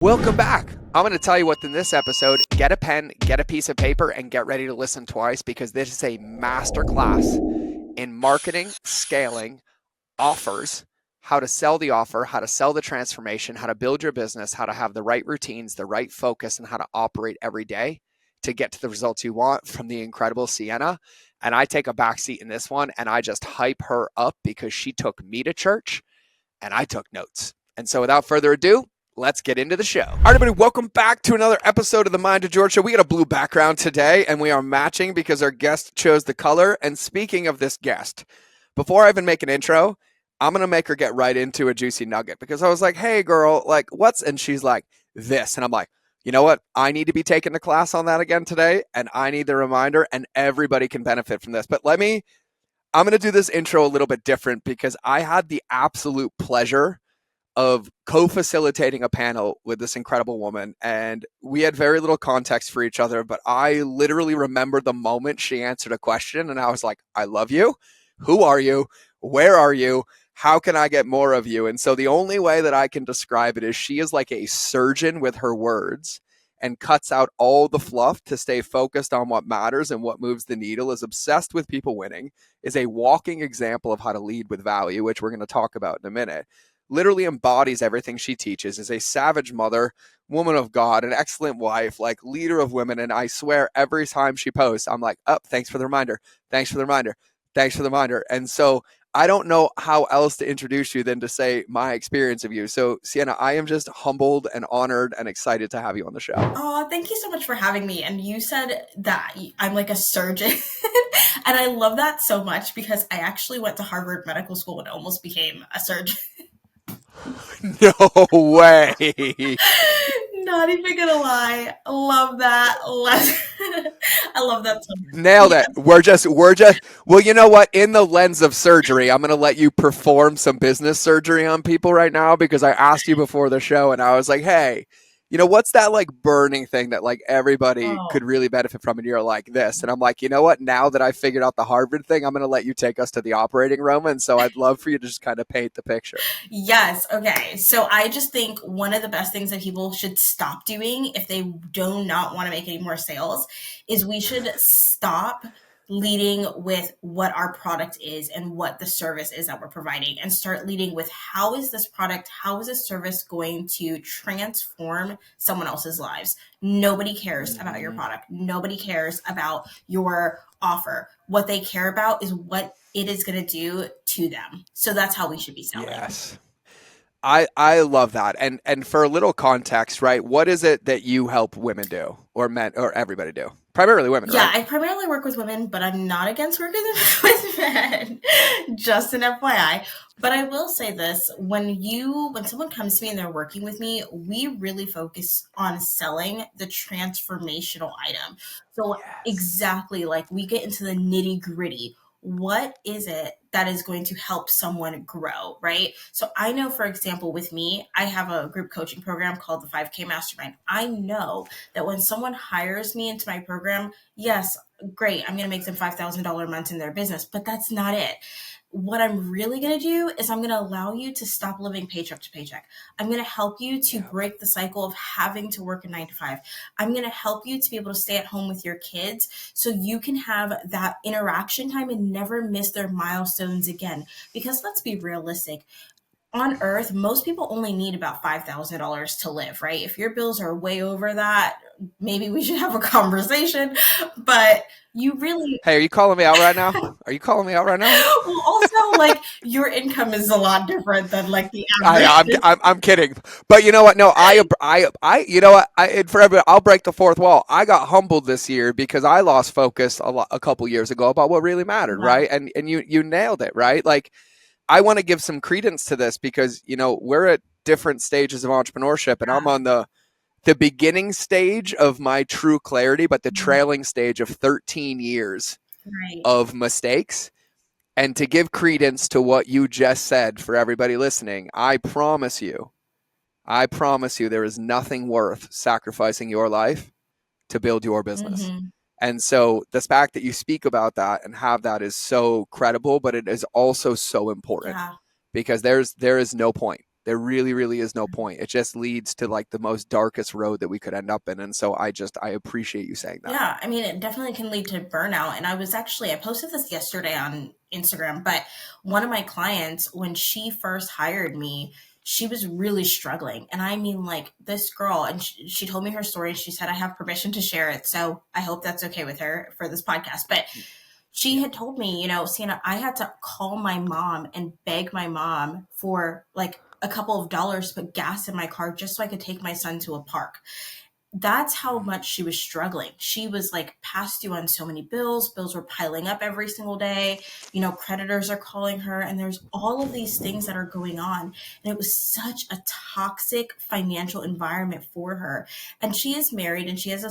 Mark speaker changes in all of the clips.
Speaker 1: Welcome back. I'm going to tell you what in this episode. Get a pen, get a piece of paper, and get ready to listen twice because this is a masterclass in marketing, scaling, offers, how to sell the offer, how to sell the transformation, how to build your business, how to have the right routines, the right focus, and how to operate every day to get to the results you want from the incredible Cienna. And I take a backseat in this one and I just hype her up because she took me to church and I took notes. And so without further ado, let's get into the show. All right, everybody, welcome back to another episode of the Mind of George Show. We got a blue background today, and we are matching because our guest chose the color. And speaking of this guest, before I even make an intro, I'm going to make her get right into a juicy nugget because I was like, hey, girl, like, what's, and she's like, this. And I'm like, you know what? I need to be taking a class on that again today, and I need the reminder, and everybody can benefit from this. But I'm going to do this intro a little bit different because I had the absolute pleasure of co-facilitating a panel with this incredible woman, and we had very little context for each other, but I literally remember the moment she answered a question and I was like, I love you. Who are you? Where are you? How can I get more of you? And so the only way that I can describe it is she is like a surgeon with her words and cuts out all the fluff to stay focused on what matters and what moves the needle, is obsessed with people winning, is a walking example of how to lead with value, which we're going to talk about in a minute. Literally embodies everything she teaches, is a savage mother, woman of God, an excellent wife, like leader of women. And I swear every time she posts, I'm like, oh, thanks for the reminder. Thanks for the reminder. Thanks for the reminder. And so I don't know how else to introduce you than to say my experience of you. So Cienna, I am just humbled and honored and excited to have you on the show.
Speaker 2: Oh, thank you so much for having me. And you said that I'm like a surgeon. And I love that so much because I actually went to Harvard Medical School and almost became a surgeon.
Speaker 1: No way.
Speaker 2: Not even gonna lie. Love that. I love that so much.
Speaker 1: Nailed it. Well, you know what? In the lens of surgery, I'm going to let you perform some business surgery on people right now because I asked you before the show and I was like, hey, what's that like burning thing that like everybody
Speaker 2: Oh,
Speaker 1: could really benefit from? And you're like this. And I'm like, you know what? Now that I figured out the Harvard thing, I'm going to let you take us to the operating room. And so I'd love for you to just kind of paint the picture.
Speaker 2: yes. Okay. So I just think one of the best things that people should stop doing if they do not want to make any more sales is we should stop leading with what our product is and what the service is that we're providing and start leading with how is this product, how is this service going to transform someone else's lives. Nobody cares about your product. Nobody cares about your offer. What they care about is what it is going to do to them. So that's how we should be selling.
Speaker 1: Yes. I love that. And for a little context, right? What is it that you help women do or men or everybody do? Primarily women,
Speaker 2: Yeah,
Speaker 1: right?
Speaker 2: I primarily work with women, but I'm not against working with men. Just an FYI. But I will say this, when someone comes to me and they're working with me, we really focus on selling the transformational item. So
Speaker 1: Yes.
Speaker 2: exactly, like we get into the nitty-gritty. What is it that is going to help someone grow, right? So I know, for example, with me, I have a group coaching program called the 5K Mastermind. I know that when someone hires me into my program, yes, great, I'm going to make them $5,000 a month in their business, but that's not it. What I'm really going to do is I'm going to allow you to stop living paycheck to paycheck. I'm going to help you to
Speaker 1: Yeah.
Speaker 2: break the cycle of having to work a 9 to 5. I'm going to help you to be able to stay at home with your kids so you can have that interaction time and never miss their milestones again. Because let's be realistic, on earth, most people only need about $5,000 to live, right? If your bills are way over that, maybe we should have a conversation. But you really,
Speaker 1: Hey, are you calling me out right now? Are you calling me out right now?
Speaker 2: well, also, like, your income is a lot different than like the
Speaker 1: I,
Speaker 2: average.
Speaker 1: I'm kidding, but you know what? No, you know what? For everybody, I'll break the fourth wall. I got humbled this year because I lost focus a couple years ago about what really mattered,
Speaker 2: Yeah.
Speaker 1: right? And you nailed it, right? Like I want to give some credence to this because we're at different stages of entrepreneurship, and I'm on the beginning stage of my true clarity, but the trailing stage of 13 years
Speaker 2: Right.
Speaker 1: of mistakes. And to give credence to what you just said for everybody listening, I promise you, there is nothing worth sacrificing your life to build your business.
Speaker 2: Mm-hmm.
Speaker 1: And so the fact that you speak about that and have that is so credible, but it is also so important
Speaker 2: Yeah.
Speaker 1: because there is no point. There really, really is no point. It just leads to like the most darkest road that we could end up in. And so I appreciate you saying that.
Speaker 2: Yeah, I mean, it definitely can lead to burnout. And I posted this yesterday on Instagram, but one of my clients, when she first hired me, she was really struggling. And I mean, like this girl, and she told me her story. She said, I have permission to share it. So I hope that's okay with her for this podcast. But she had told me, Cienna, I had to call my mom and beg my mom for like a couple of dollars to put gas in my car just so I could take my son to a park. That's how much she was struggling. She was like past due on so many bills. Bills were piling up every single day. Creditors are calling her, and there's all of these things that are going on. And it was such a toxic financial environment for her. And she is married and she has a,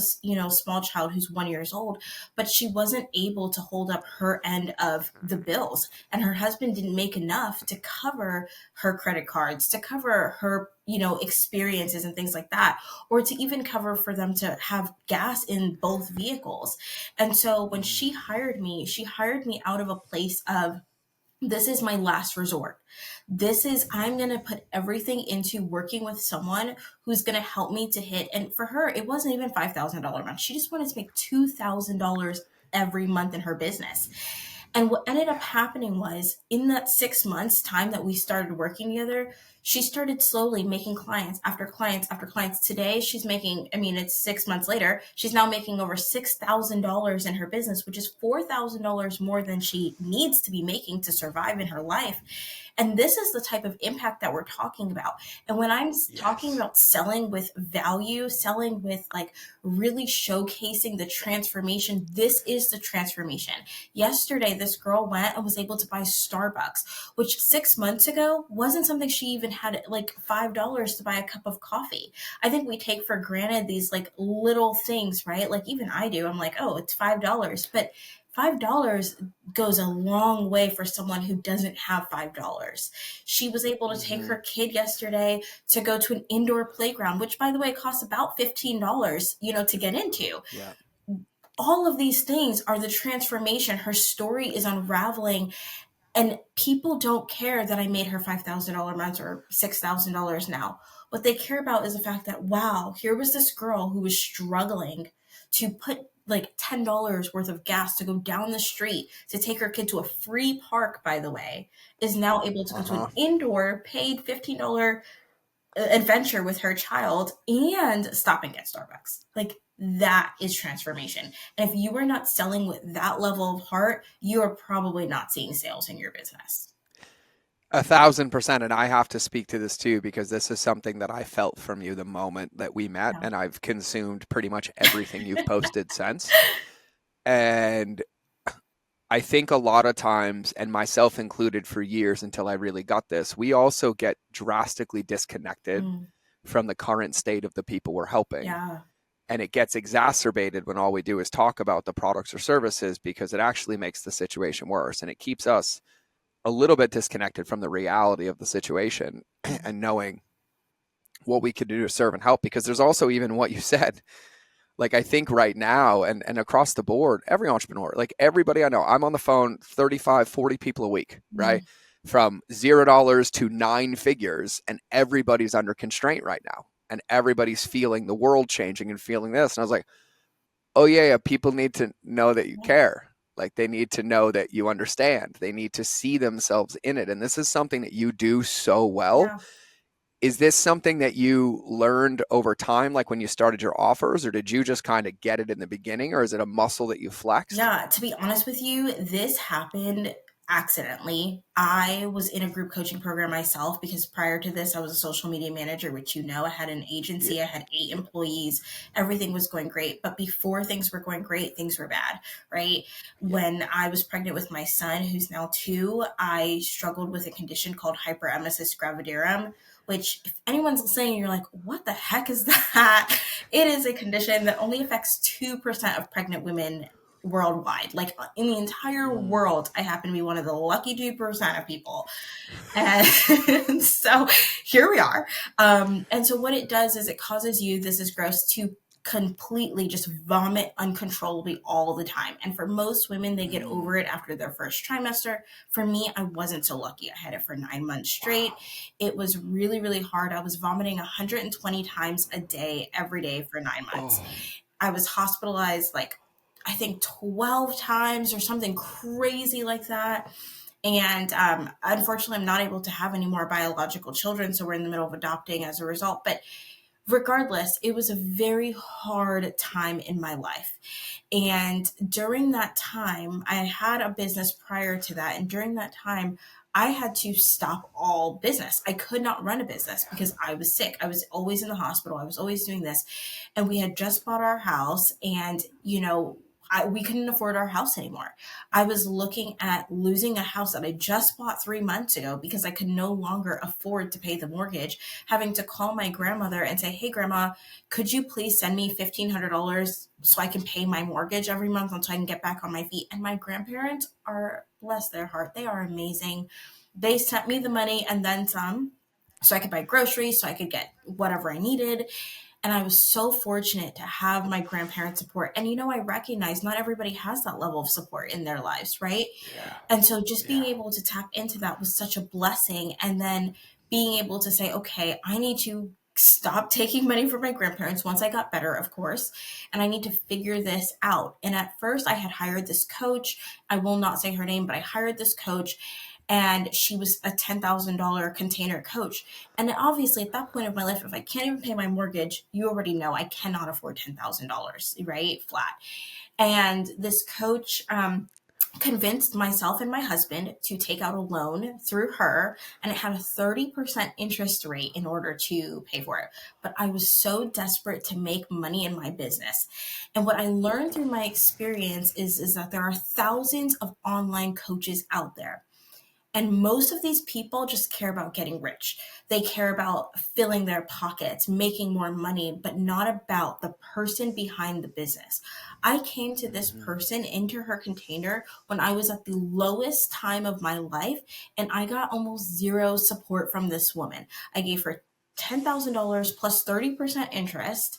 Speaker 2: small child who's 1 year old, but she wasn't able to hold up her end of the bills. And her husband didn't make enough to cover her credit cards, to cover her experiences and things like that, or to even cover for them to have gas in both vehicles. And so when she hired me out of a place of, this is my last resort. I'm going to put everything into working with someone who's going to help me to hit. And for her, it wasn't even $5,000 a month. She just wanted to make $2,000 every month in her business. And what ended up happening was, in that 6 months time that we started working together, she started slowly making clients after clients after clients. Today, she's making, it's 6 months later, she's now making over $6,000 in her business, which is $4,000 more than she needs to be making to survive in her life. And this is the type of impact that we're talking about. And when I'm talking about selling with value, selling with like really showcasing the transformation, this is the transformation. Yesterday, this girl went and was able to buy Starbucks, which 6 months ago wasn't something she even had like $5 to buy a cup of coffee. I think we take for granted these like little things, right? Like even I do. I'm like, oh, it's $5. But $5 goes a long way for someone who doesn't have $5. She was able to take her kid yesterday to go to an indoor playground, which by the way costs about $15, to get into.
Speaker 1: Yeah.
Speaker 2: All of these things are the transformation. Her story is unraveling, and people don't care that I made her $5,000 a month or $6,000 now. What they care about is the fact that, wow, here was this girl who was struggling to put like $10 worth of gas to go down the street to take her kid to a free park, by the way, is now able to go to an indoor paid $15 adventure with her child and stop and get Starbucks. Like, that is transformation. And if you are not selling with that level of heart, you are probably not seeing sales in your business.
Speaker 1: 1,000%. And I have to speak to this too, because this is something that I felt from you the moment that we met, and I've consumed pretty much everything you've posted since. And I think a lot of times, and myself included for years until I really got this, we also get drastically disconnected from the current state of the people we're helping.
Speaker 2: Yeah.
Speaker 1: And it gets exacerbated when all we do is talk about the products or services, because it actually makes the situation worse. And it keeps us a little bit disconnected from the reality of the situation and knowing what we could do to serve and help. Because there's also even what you said, like I think right now and across the board, every entrepreneur, like everybody I know, I'm on the phone 35, 40 people a week, right? From $0 to 9 figures, and everybody's under constraint right now. And everybody's feeling the world changing and feeling this. And I was like, oh yeah, people need to know that you care. Like they need to know that you understand. They need to see themselves in it. And this is something that you do so well.
Speaker 2: Yeah.
Speaker 1: Is this something that you learned over time, like when you started your offers, or did you just kind of get it in the beginning, or is it a muscle that you flexed?
Speaker 2: Yeah, to be honest with you, this happened accidentally. I was in a group coaching program myself, because prior to this, I was a social media manager, which I had an agency, I had 8 employees, everything was going great. But before things were going great, things were bad, right? When I was pregnant with my son, who's now 2, I struggled with a condition called hyperemesis gravidarum, which if anyone's listening, you're like, what the heck is that? It is a condition that only affects 2% of pregnant women worldwide. Like in the entire world, I happen to be one of the lucky 2% of people. And so here we are. And so what it does is it causes you, this is gross, to completely just vomit uncontrollably all the time. And for most women, they get over it after their first trimester. For me, I wasn't so lucky. I had it for 9 months straight.
Speaker 1: Wow.
Speaker 2: It was really, really hard. I was vomiting 120 times a day, every day for 9 months.
Speaker 1: Oh.
Speaker 2: I was hospitalized like I think 12 times or something crazy like that. And unfortunately, I'm not able to have any more biological children. So we're in the middle of adopting as a result. But regardless, it was a very hard time in my life. And during that time, I had a business prior to that. And during that time, I had to stop all business. I could not run a business because I was sick. I was always in the hospital. I was always doing this. And we had just bought our house, and, we couldn't afford our house anymore. I was looking at losing a house that I just bought 3 months ago because I could no longer afford to pay the mortgage, having to call my grandmother and say, "Hey, grandma, could you please send me $1,500 so I can pay my mortgage every month until I can get back on my feet?" And my grandparents are, bless their heart, they are amazing. They sent me the money and then some so I could buy groceries, so I could get whatever I needed. And I was so fortunate to have my grandparents' support. And I recognize not everybody has that level of support in their lives, right?
Speaker 1: Yeah.
Speaker 2: And so just being
Speaker 1: Yeah.
Speaker 2: able to tap into that was such a blessing. And then being able to say, okay, I need to stop taking money from my grandparents once I got better, of course, and I need to figure this out. And at first, I had hired this coach. I will not say her name, but I hired this coach, and she was a $10,000 container coach. And obviously, at that point of my life, if I can't even pay my mortgage, you already know I cannot afford $10,000, right? Flat. And this coach convinced myself and my husband to take out a loan through her, and it had a 30% interest rate in order to pay for it. But I was so desperate to make money in my business. And what I learned through my experience is that there are thousands of online coaches out there. And most of these people just care about getting rich. They care about filling their pockets, making more money, but not about the person behind the business. I came to this
Speaker 1: Mhm.
Speaker 2: person into her container when I was at the lowest time of my life, and I got almost zero support from this woman. I gave her $10,000 plus 30% interest,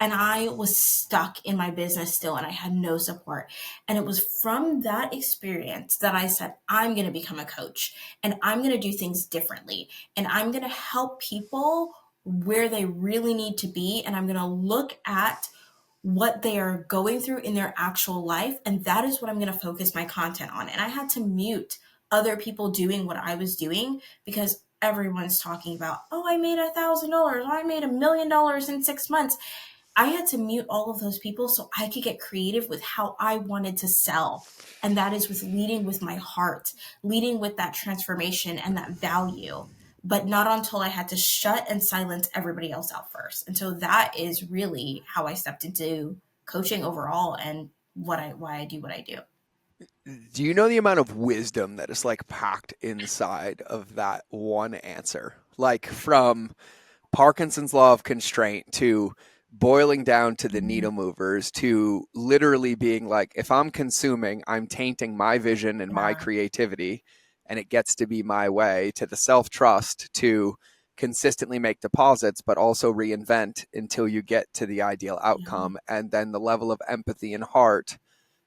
Speaker 2: and I was stuck in my business still, and I had no support. And it was from that experience that I said, I'm going to become a coach, and I'm going to do things differently, and I'm going to help people where they really need to be. And I'm going to look at what they are going through in their actual life. And that is what I'm going to focus my content on. And I had to mute other people doing what I was doing because everyone's talking about, oh, I made $1,000. I made $1,000,000 in 6 months. I had to mute all of those people so I could get creative with how I wanted to sell. And that is with leading with my heart, leading with that transformation and that value, but not until I had to shut and silence everybody else out first. And so that is really how I stepped into coaching overall, and why I do what I do.
Speaker 1: Do you know the amount of wisdom that is like packed inside of that one answer? Like from Parkinson's law of constraint to boiling down to the
Speaker 2: Mhm.
Speaker 1: needle movers to literally being like, if I'm consuming, I'm tainting my vision and my
Speaker 2: Yeah.
Speaker 1: creativity, and it gets to be my way, to the self trust to consistently make deposits, but also reinvent until you get to the ideal
Speaker 2: Yeah.
Speaker 1: outcome. And then the level of empathy and heart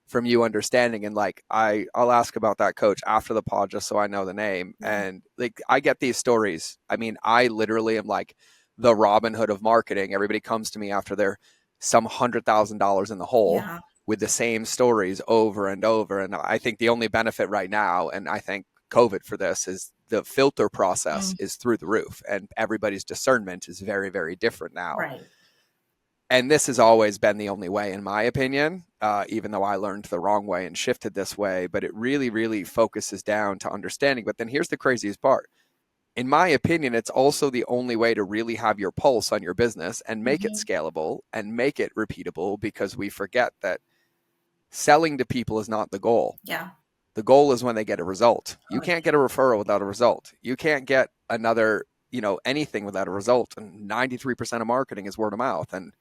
Speaker 1: from you understanding. And like I'll ask about that coach after the pod just so I know the name.
Speaker 2: Yeah.
Speaker 1: And like I get these stories. I mean, I literally am like the Robin Hood of marketing. Everybody comes to me after they're some $100,000 in the hole
Speaker 2: Yeah.
Speaker 1: with the same stories over and over. And I think the only benefit right now, and I thank COVID for this, is the filter process
Speaker 2: Mm.
Speaker 1: is through the roof, and everybody's discernment is very, very different now.
Speaker 2: Right.
Speaker 1: And this has always been the only way, in my opinion, even though I learned the wrong way and shifted this way. But it really, really focuses down to understanding. But then here's the craziest part. In my opinion, it's also the only way to really have your pulse on your business and make it
Speaker 2: Hmm.
Speaker 1: scalable and make it repeatable, because we forget that selling to people is not the goal.
Speaker 2: Yeah.
Speaker 1: The goal is when they get a result. You
Speaker 2: Oh,
Speaker 1: can't get a referral without a result. You can't get another, anything without a result. And 93% of marketing is word of mouth. And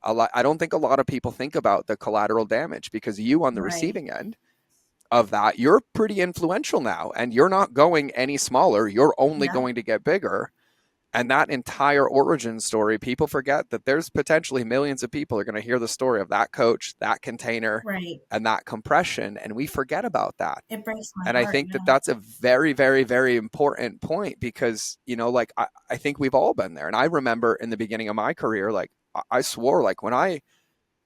Speaker 1: I don't think a lot of people think about the collateral damage, because you on the
Speaker 2: right.
Speaker 1: receiving end of that, you're pretty influential now, and you're not going any smaller. You're only
Speaker 2: Yeah.
Speaker 1: going to get bigger. And that entire origin story, people forget that there's potentially millions of people are going to hear the story of that coach, that container,
Speaker 2: Right.
Speaker 1: and that compression. And we forget about that.
Speaker 2: It breaks my
Speaker 1: And I
Speaker 2: heart.
Speaker 1: think that
Speaker 2: Yeah.
Speaker 1: that's a very, very, very important point because, like I think we've all been there. And I remember in the beginning of my career, like I swore, like when I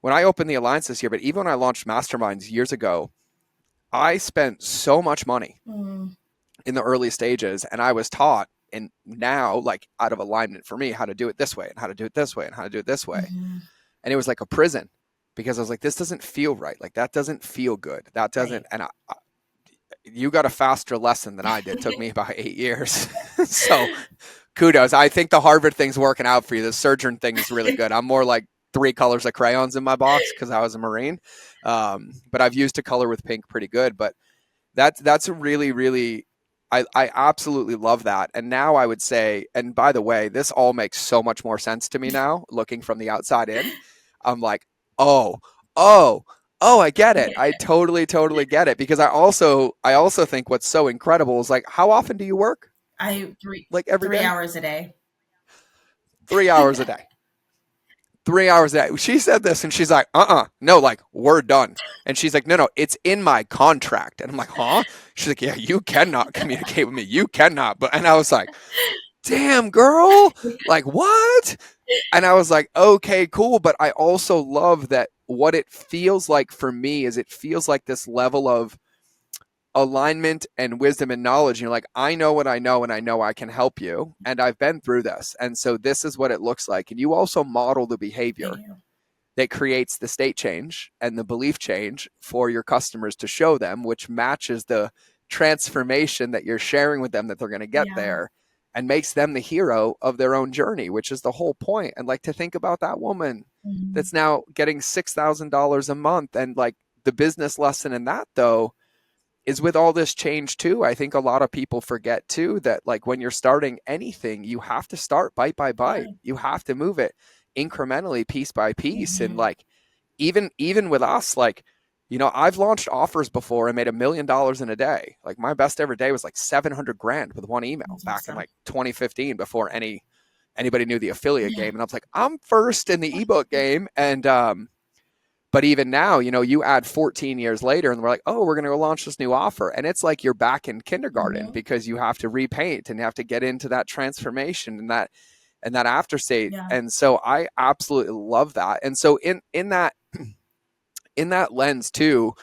Speaker 1: opened the Alliance this year, but even when I launched Masterminds years ago, I spent so much money
Speaker 2: Mm,
Speaker 1: in the early stages and I was taught and now like out of alignment for me how to do it this way and how to do it this way and how to do it this way.
Speaker 2: hmm.
Speaker 1: And it was like a prison because I was like, this doesn't feel right. Like that doesn't feel good. That doesn't,
Speaker 2: Right.
Speaker 1: and you got a faster lesson than I did. It took me about 8 years. So kudos. I think the Harvard thing's working out for you. The surgeon thing is really good. I'm more like 3 colors of crayons in my box because I was a Marine. But I've used a color with pink pretty good. But that's a really, really, I absolutely love that. And now I would say, and by the way, this all makes so much more sense to me now, looking from the outside in. I'm like, oh, oh, oh, I get it. I totally, totally get it. Because I also think what's so incredible is like, how often do you work?
Speaker 2: I three
Speaker 1: Like every
Speaker 2: three
Speaker 1: day?
Speaker 2: hours a day.
Speaker 1: 3 hours a day. 3 hours a day. She said this and she's like, no, like we're done. And she's like, no, it's in my contract. And I'm like, huh? She's like, yeah, you cannot communicate with me. You cannot. But, and I was like, damn, girl, like what? And I was like, okay, cool. But I also love that what it feels like for me is it feels like this level of alignment and wisdom and knowledge. You're like, I know what I know and I know I can help you. And I've been through this. And so this is what it looks like. And you also model the
Speaker 2: I
Speaker 1: behavior
Speaker 2: do.
Speaker 1: that creates the state change and the belief change for your customers to show them, which matches the transformation that you're sharing with them that they're going to get
Speaker 2: Yeah.
Speaker 1: there and makes them the hero of their own journey, which is the whole point. And like to think about that woman
Speaker 2: Mhm.
Speaker 1: that's now getting $6,000 a month. And like the business lesson in that, though, is with all this change too. I think a lot of people forget too that like when you're starting anything, you have to start bite by
Speaker 2: Yeah.
Speaker 1: bite. You have to move it incrementally, piece by piece. And
Speaker 2: Mhm.
Speaker 1: like even with us, like, I've launched offers before and made $1 million in a day. Like my best ever day was like 700 grand with one email
Speaker 2: That's
Speaker 1: back in
Speaker 2: awesome.
Speaker 1: like 2015 before anybody knew the affiliate
Speaker 2: Yeah.
Speaker 1: game. And I was like, I'm first in the ebook game. And but even now, you add 14 years later and we're like, oh, we're going to go launch this new offer. And it's like you're back in kindergarten
Speaker 2: Mhm.
Speaker 1: because you have to repaint and you have to get into that transformation and that after state.
Speaker 2: Yeah.
Speaker 1: And so I absolutely love that. And so in that lens too,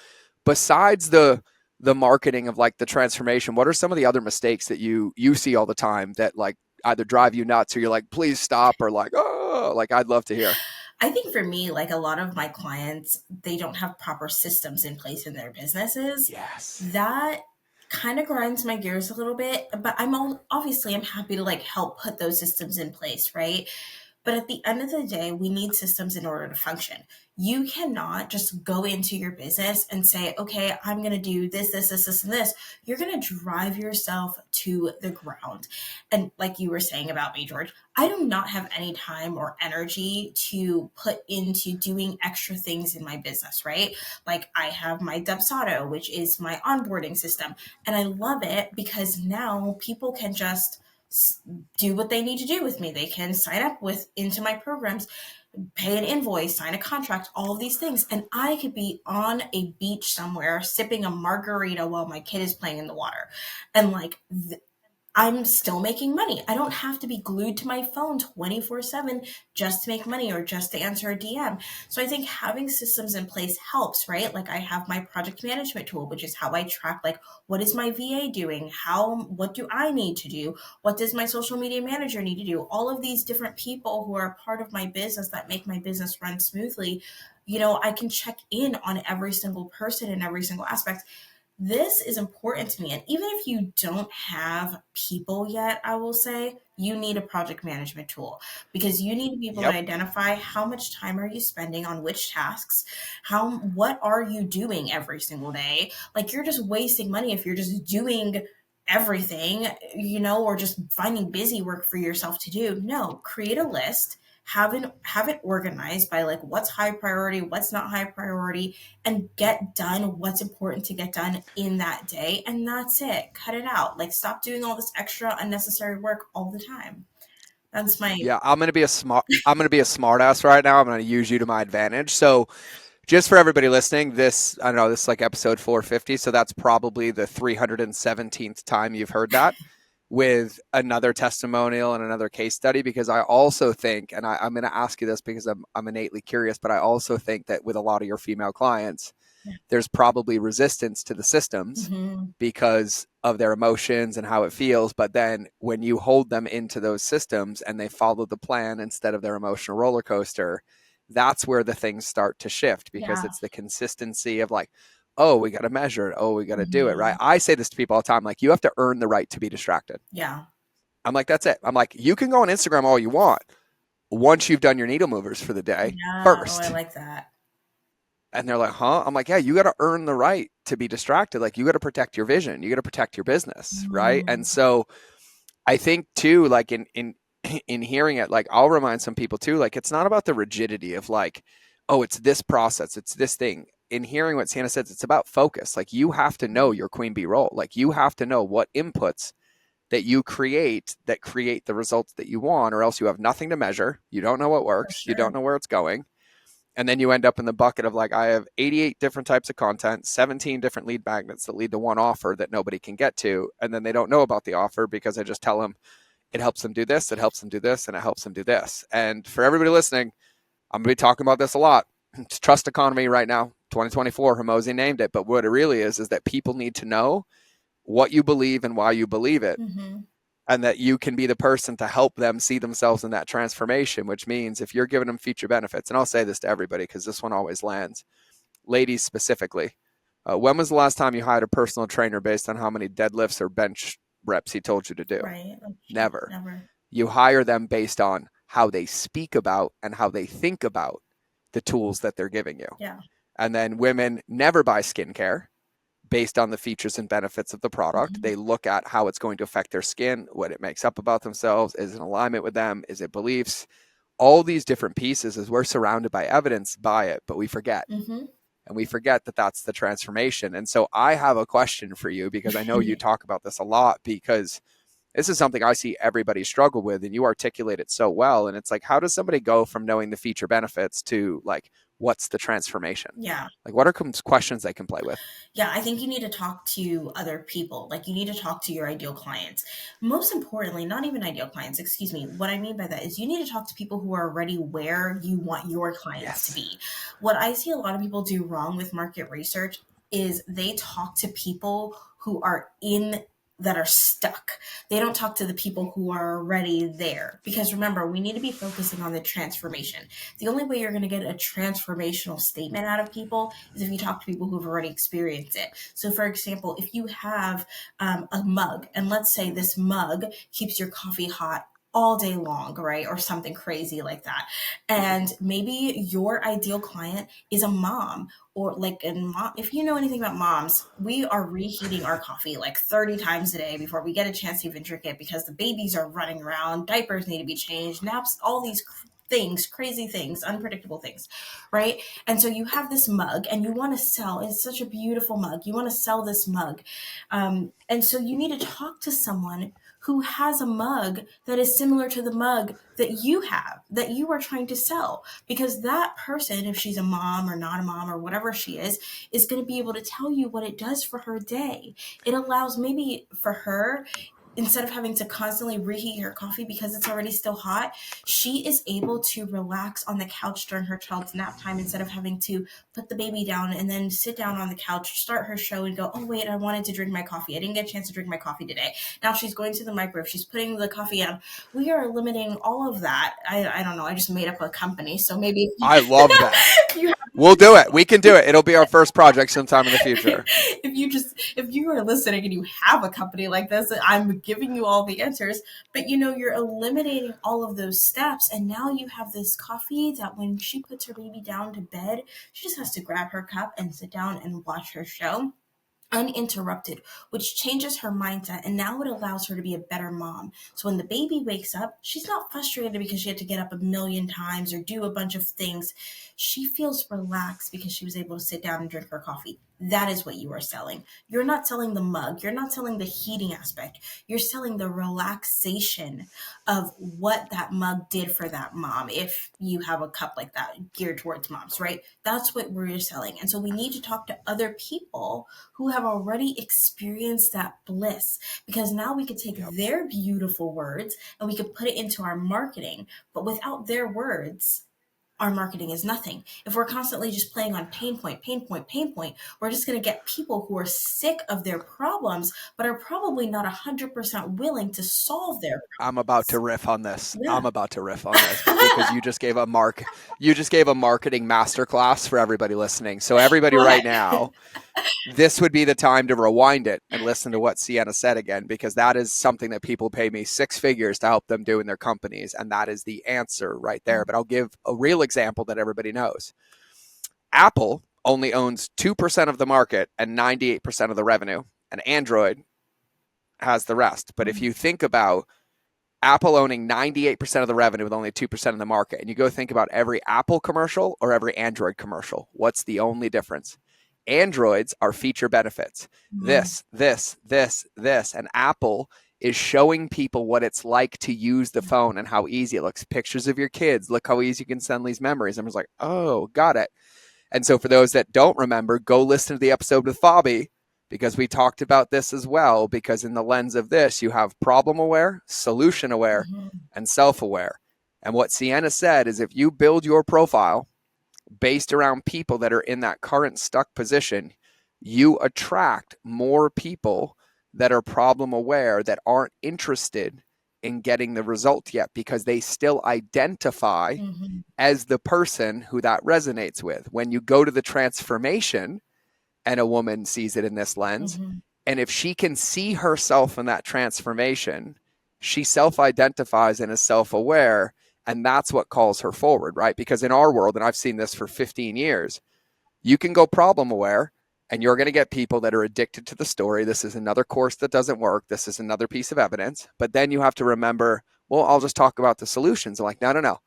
Speaker 1: besides the marketing of like the transformation, what are some of the other mistakes that you see all the time that like either drive you nuts or you're like, please stop, or like, oh, like I'd love to hear.
Speaker 2: I think for me, like a lot of my clients, they don't have proper systems in place in their businesses.
Speaker 1: Yes.
Speaker 2: That kind of grinds my gears a little bit, but obviously I'm happy to like help put those systems in place, right? But at the end of the day, we need systems in order to function. You cannot just go into your business and say, okay, I'm going to do this, this, this, this, and this. You're going to drive yourself to the ground. And like you were saying about me, George, I do not have any time or energy to put into doing extra things in my business, right? Like I have my Dubsado, which is my onboarding system. And I love it because now people can just do what they need to do with me. They can sign up with into my programs, pay an invoice, sign a contract, all of these things. And I could be on a beach somewhere sipping a margarita while my kid is playing in the water. And like I'm still making money. I don't have to be glued to my phone 24/7 just to make money or just to answer a DM. So I think having systems in place helps, right? Like I have my project management tool, which is how I track like what is my VA doing? What do I need to do? What does my social media manager need to do? All of these different people who are part of my business that make my business run smoothly. I can check in on every single person in every single aspect. This is important to me. And even if you don't have people yet, I will say you need a project management tool because you need to be able to
Speaker 1: Yep.
Speaker 2: identify how much time are you spending on which tasks, what are you doing every single day. Like you're just wasting money if you're just doing everything, or just finding busy work for yourself to do. No, create a list, have it organized by like what's high priority, what's not high priority, and get done what's important to get done in that day. And that's it. Cut it out. Like, stop doing all this extra unnecessary work all the time. That's my
Speaker 1: Yeah, I'm gonna be a smart ass right now. I'm gonna use you to my advantage. So just for everybody listening, this I don't know, this is like episode 450, so that's probably the 317th time you've heard that with another testimonial and another case study. Because I also think, and I'm going to ask you this because I'm innately curious, but I also think that with a lot of your female clients,
Speaker 2: yeah.
Speaker 1: there's probably resistance to the systems
Speaker 2: Mm-hmm.
Speaker 1: because of their emotions and how it feels. But then when you hold them into those systems and they follow the plan instead of their emotional roller coaster, that's where the things start to shift, because
Speaker 2: Yeah.
Speaker 1: it's the consistency of like, oh, we got to measure it. Oh, we got to do it. Right.
Speaker 2: Mm-hmm.
Speaker 1: I say this to people all the time, like, you have to earn the right to be distracted.
Speaker 2: Yeah.
Speaker 1: I'm like, that's it. I'm like, you can go on Instagram all you want once you've done your needle movers for the day
Speaker 2: Yeah. Oh, I
Speaker 1: first.
Speaker 2: like that.
Speaker 1: And they're like, huh? I'm like, yeah, you got to earn the right to be distracted. Like, you got to protect your vision. You got to protect your business. Right.
Speaker 2: Mm.
Speaker 1: And so I think too, like in hearing it, like, I'll remind some people too, like, it's not about the rigidity of like, oh, it's this process, it's this thing. In hearing what Cienna says, it's about focus. Like, you have to know your queen bee role. Like, you have to know what inputs that you create that create the results that you want, or else you have nothing to measure. You don't know what
Speaker 2: For
Speaker 1: works. You don't
Speaker 2: sure.
Speaker 1: know where it's going. And then you end up in the bucket of like, I have 88 different types of content, 17 different lead magnets that lead to one offer that nobody can get to. And then they don't know about the offer because I just tell them it helps them do this, it helps them do this, and it helps them do this. And for everybody listening, I'm going to be talking about this a lot. It's trust economy right now, 2024. Hermosi named it. But what it really is that people need to know what you believe and why you believe it,
Speaker 2: Mm-hmm.
Speaker 1: and that you can be the person to help them see themselves in that transformation, which means if you're giving them future benefits, and I'll say this to everybody because this one always lands, ladies specifically, when was the last time you hired a personal trainer based on how many deadlifts or bench reps he told you to do?
Speaker 2: Right. That's true.
Speaker 1: Never.
Speaker 2: Never.
Speaker 1: You hire them based on how they speak about and how they think about the tools that they're giving you.
Speaker 2: Yeah.
Speaker 1: And then women never buy skincare based on the features and benefits of the product.
Speaker 2: Mm-hmm.
Speaker 1: They look at how it's going to affect their skin, what it makes up about themselves, is it in alignment with them, is it beliefs, all these different pieces. As we're surrounded by evidence, buy it, but we forget.
Speaker 2: Mm-hmm.
Speaker 1: And we forget that that's the transformation. And so I have a question for you, because I know you talk about this a lot, because this is something I see everybody struggle with, and you articulate it so well. And it's like, how does somebody go from knowing the feature benefits to like, what's the transformation?
Speaker 2: Yeah.
Speaker 1: Like, what are questions they can play with?
Speaker 2: Yeah, I think you need to talk to other people. Like, you need to talk to your ideal clients. Most importantly, not even ideal clients, excuse me. What I mean by that is you need to talk to people who are already where you want your clients to
Speaker 1: Yes.
Speaker 2: be. What I see a lot of people do wrong with market research is they talk to people who are in that are stuck. They don't talk to the people who are already there. Because remember, we need to be focusing on the transformation. The only way you're going to get a transformational statement out of people is if you talk to people who've already experienced it. So, for example, if you have a mug, and let's say this mug keeps your coffee hot all day long, right? Or something crazy like that. And maybe your ideal client is a mom, or like a mom. If you know anything about moms, we are reheating our coffee like 30 times a day before we get a chance to even drink it, because the babies are running around, diapers need to be changed, naps, all these things, crazy things, unpredictable things, right? And so you have this mug and you want to sell, it's such a beautiful mug. You want to sell this mug. And so you need to talk to someone who has a mug that is similar to the mug that you have, that you are trying to sell. Because that person, if she's a mom or not a mom or whatever she is going to be able to tell you what it does for her day. It allows maybe for her, instead of having to constantly reheat her coffee because it's already still hot, she is able to relax on the couch during her child's nap time instead of having to put the baby down and then sit down on the couch, start her show, and go, oh, wait, I wanted to drink my coffee. I didn't get a chance to drink my coffee today. Now she's going to the microwave. She's putting the coffee on. We are eliminating all of that. I don't know. I just made up a company. So maybe
Speaker 1: I love that.
Speaker 2: you
Speaker 1: We'll do it. We can do it. It'll be our first project sometime in the future.
Speaker 2: if you are listening and you have a company like this, I'm giving you all the answers, but you're eliminating all of those steps, and now you have this coffee that when she puts her baby down to bed, she just has to grab her cup and sit down and watch her show uninterrupted, which changes her mindset, and now it allows her to be a better mom. So when the baby wakes up, she's not frustrated because she had to get up a million times or do a bunch of things. She feels relaxed because she was able to sit down and drink her coffee. that is what you are selling. You're not selling the mug. You're not selling the heating aspect. You're selling the relaxation of what that mug did for that mom. If you have a cup like that geared towards moms, right? That's what we're selling. And so we need to talk to other people who have already experienced that bliss, because now we could take
Speaker 1: Yep.
Speaker 2: their beautiful words and we could put it into our marketing. But without their words, our marketing is nothing. If we're constantly just playing on pain point, pain point, pain point, we're just going to get people who are sick of their problems, but are probably not 100% willing to solve their
Speaker 1: I'm about to
Speaker 2: problems.
Speaker 1: riff on this.
Speaker 2: Yeah.
Speaker 1: I'm about to riff on this because you just gave a marketing masterclass for everybody listening. So everybody
Speaker 2: Go
Speaker 1: right
Speaker 2: ahead.
Speaker 1: now, this would be the time to rewind it and listen to what Cienna said again, because that is something that people pay me 6 figures to help them do in their companies. And that is the answer right there. But I'll give a real example that everybody knows. Apple only owns 2% of the market and 98% of the revenue, and Android has the rest. But if you think about Apple owning 98% of the revenue with only 2% of the market, and you go think about every Apple commercial or every Android commercial, what's the only difference? Androids are feature benefits. This, and Apple is showing people what it's like to use the phone and how easy it looks. Pictures of your kids, look how easy you can send these memories. I'm just like, oh, got it. And so for those that don't remember, go listen to the episode with Fabi, because we talked about this as well, because in the lens of this, you have problem aware, solution aware, and self-aware. And what Cienna said is if you build your profile based around people that are in that current stuck position, you attract more people that are problem aware, that aren't interested in getting the result yet, because they still identify as the person who that resonates with. When you go to the transformation and a woman sees it in this lens, and if she can see herself in that transformation, she self-identifies and is self-aware, and that's what calls her forward, right? Because in our world, and I've seen this for 15 years, you can go problem aware and you're going to get people that are addicted to the story. This is another course that doesn't work. This is another piece of evidence. But then you have to remember, well, I'll just talk about the solutions. I'm like, no.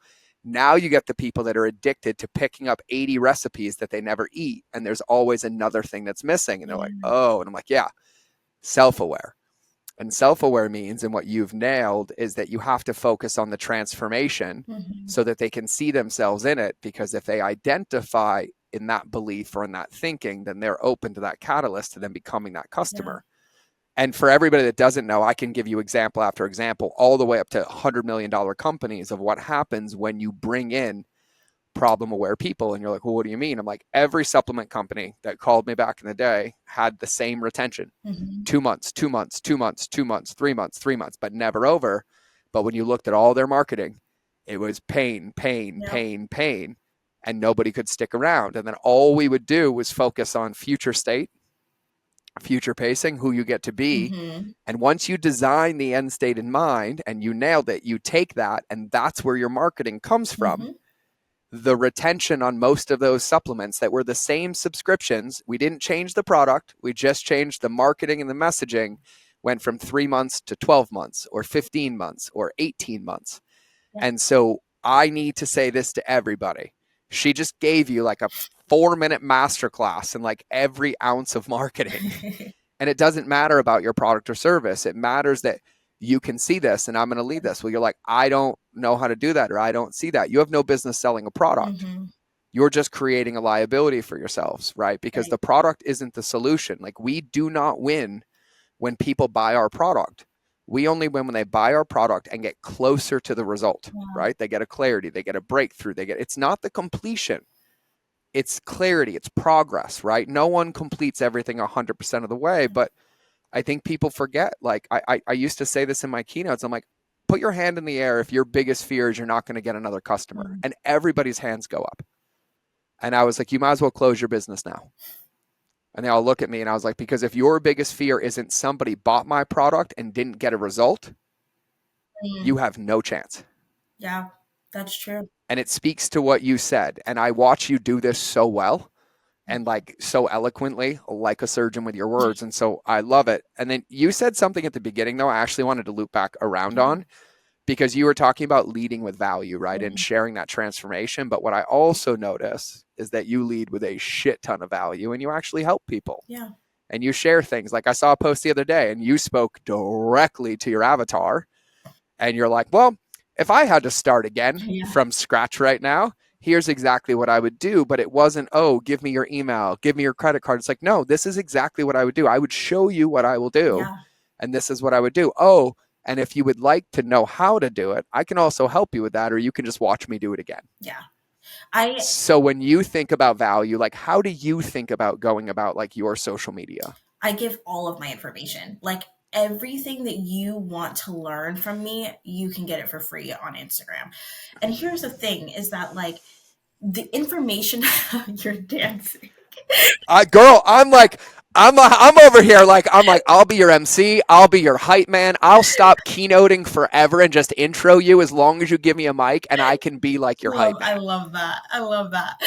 Speaker 1: Now you get the people that are addicted to picking up 80 recipes that they never eat, and there's always another thing that's missing. And they're like, oh, and I'm like, yeah, self-aware. And self-aware means, and what you've nailed, is that you have to focus on the transformation so that they can see themselves in it. Because if they identify in that belief or in that thinking, then they're open to that catalyst to them becoming that customer. And for everybody that doesn't know, I can give you example after example, all the way up to $100 million companies, of what happens when you bring in problem aware people. And you're like, well, what do you mean? I'm like, every supplement company that called me back in the day had the same retention. 2 months, 2 months, 2 months, 2 months, 3 months, 3 months, but never over. But when you looked at all their marketing, it was pain, and nobody could stick around. And then all we would do was focus on future state, future pacing, who you get to be. And once you design the end state in mind and you nailed it, you take that, and that's where your marketing comes from. The retention on most of those supplements that were the same subscriptions, we didn't change the product, we just changed the marketing and the messaging, went from 3 months to 12 months or 15 months or 18 months. And so I need to say this to everybody. She just gave you like a 4-minute masterclass in like every ounce of marketing. And it doesn't matter about your product or service. It matters that you can see this, and I'm going to lead this. Well, you're like, I don't know how to do that, or I don't see that. You have no business selling a product. You're just creating a liability for yourselves, right? Because the product isn't the solution. Like, we do not win when people buy our product. We only win when they buy our product and get closer to the result, right? They get a clarity, they get a breakthrough, it's not the completion. It's clarity, it's progress, right? No one completes everything 100% of the way, but I think people forget. Like, I used to say this in my keynotes. I'm like, put your hand in the air if your biggest fear is you're not going to get another customer. And everybody's hands go up. And I was like, you might as well close your business now. And they all look at me, and I was like, because if your biggest fear isn't somebody bought my product and didn't get a result, you have no chance.
Speaker 2: Yeah, that's true.
Speaker 1: And it speaks to what you said. And I watch you do this so well and like so eloquently, like a surgeon with your words. And so I love it. And then you said something at the beginning, though, I actually wanted to loop back around on, because you were talking about leading with value, right? And
Speaker 2: Mhm.
Speaker 1: sharing that transformation. But what I also notice is that you lead with a shit ton of value and you actually help people.
Speaker 2: Yeah.
Speaker 1: And you share things. Like I saw a post the other day and you spoke directly to your avatar and you're like, well, if I had to start again
Speaker 2: Yeah.
Speaker 1: from scratch right now, here's exactly what I would do. But it wasn't, oh, give me your email, give me your credit card. It's like, no, this is exactly what I would do. I would show you what I will do.
Speaker 2: Yeah.
Speaker 1: And this is what I would do. Oh, and if you would like to know how to do it, I can also help you with that, or you can just watch me do it again.
Speaker 2: Yeah. I
Speaker 1: So when you think about value, like how do you think about going about like your social media?
Speaker 2: I give all of my information. Like everything that you want to learn from me, you can get it for free on Instagram. And here's the thing is that like the information you're dancing.
Speaker 1: Girl, I'm over here like I'm like I'll be your MC, I'll be your hype man. I'll stop keynoting forever and just intro you as long as you give me a mic and I can be like your hype
Speaker 2: I
Speaker 1: man.
Speaker 2: love that. I love that.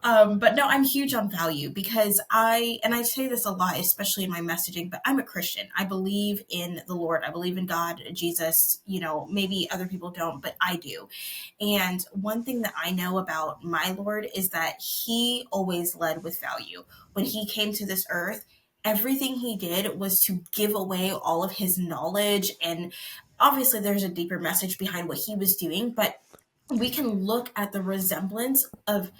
Speaker 2: But no, I'm huge on value because and I say this a lot, especially in my messaging, but I'm a Christian. I believe in the Lord. I believe in God, Jesus, maybe other people don't, but I do. And one thing that I know about my Lord is that he always led with value. When he came to this earth, everything he did was to give away all of his knowledge. And obviously there's a deeper message behind what he was doing, but we can look at the resemblance of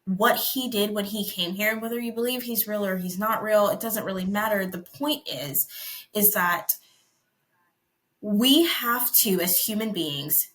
Speaker 2: what he did when he came here, and whether you believe he's real or he's not real, it doesn't really matter. The point is that we have to, as human beings,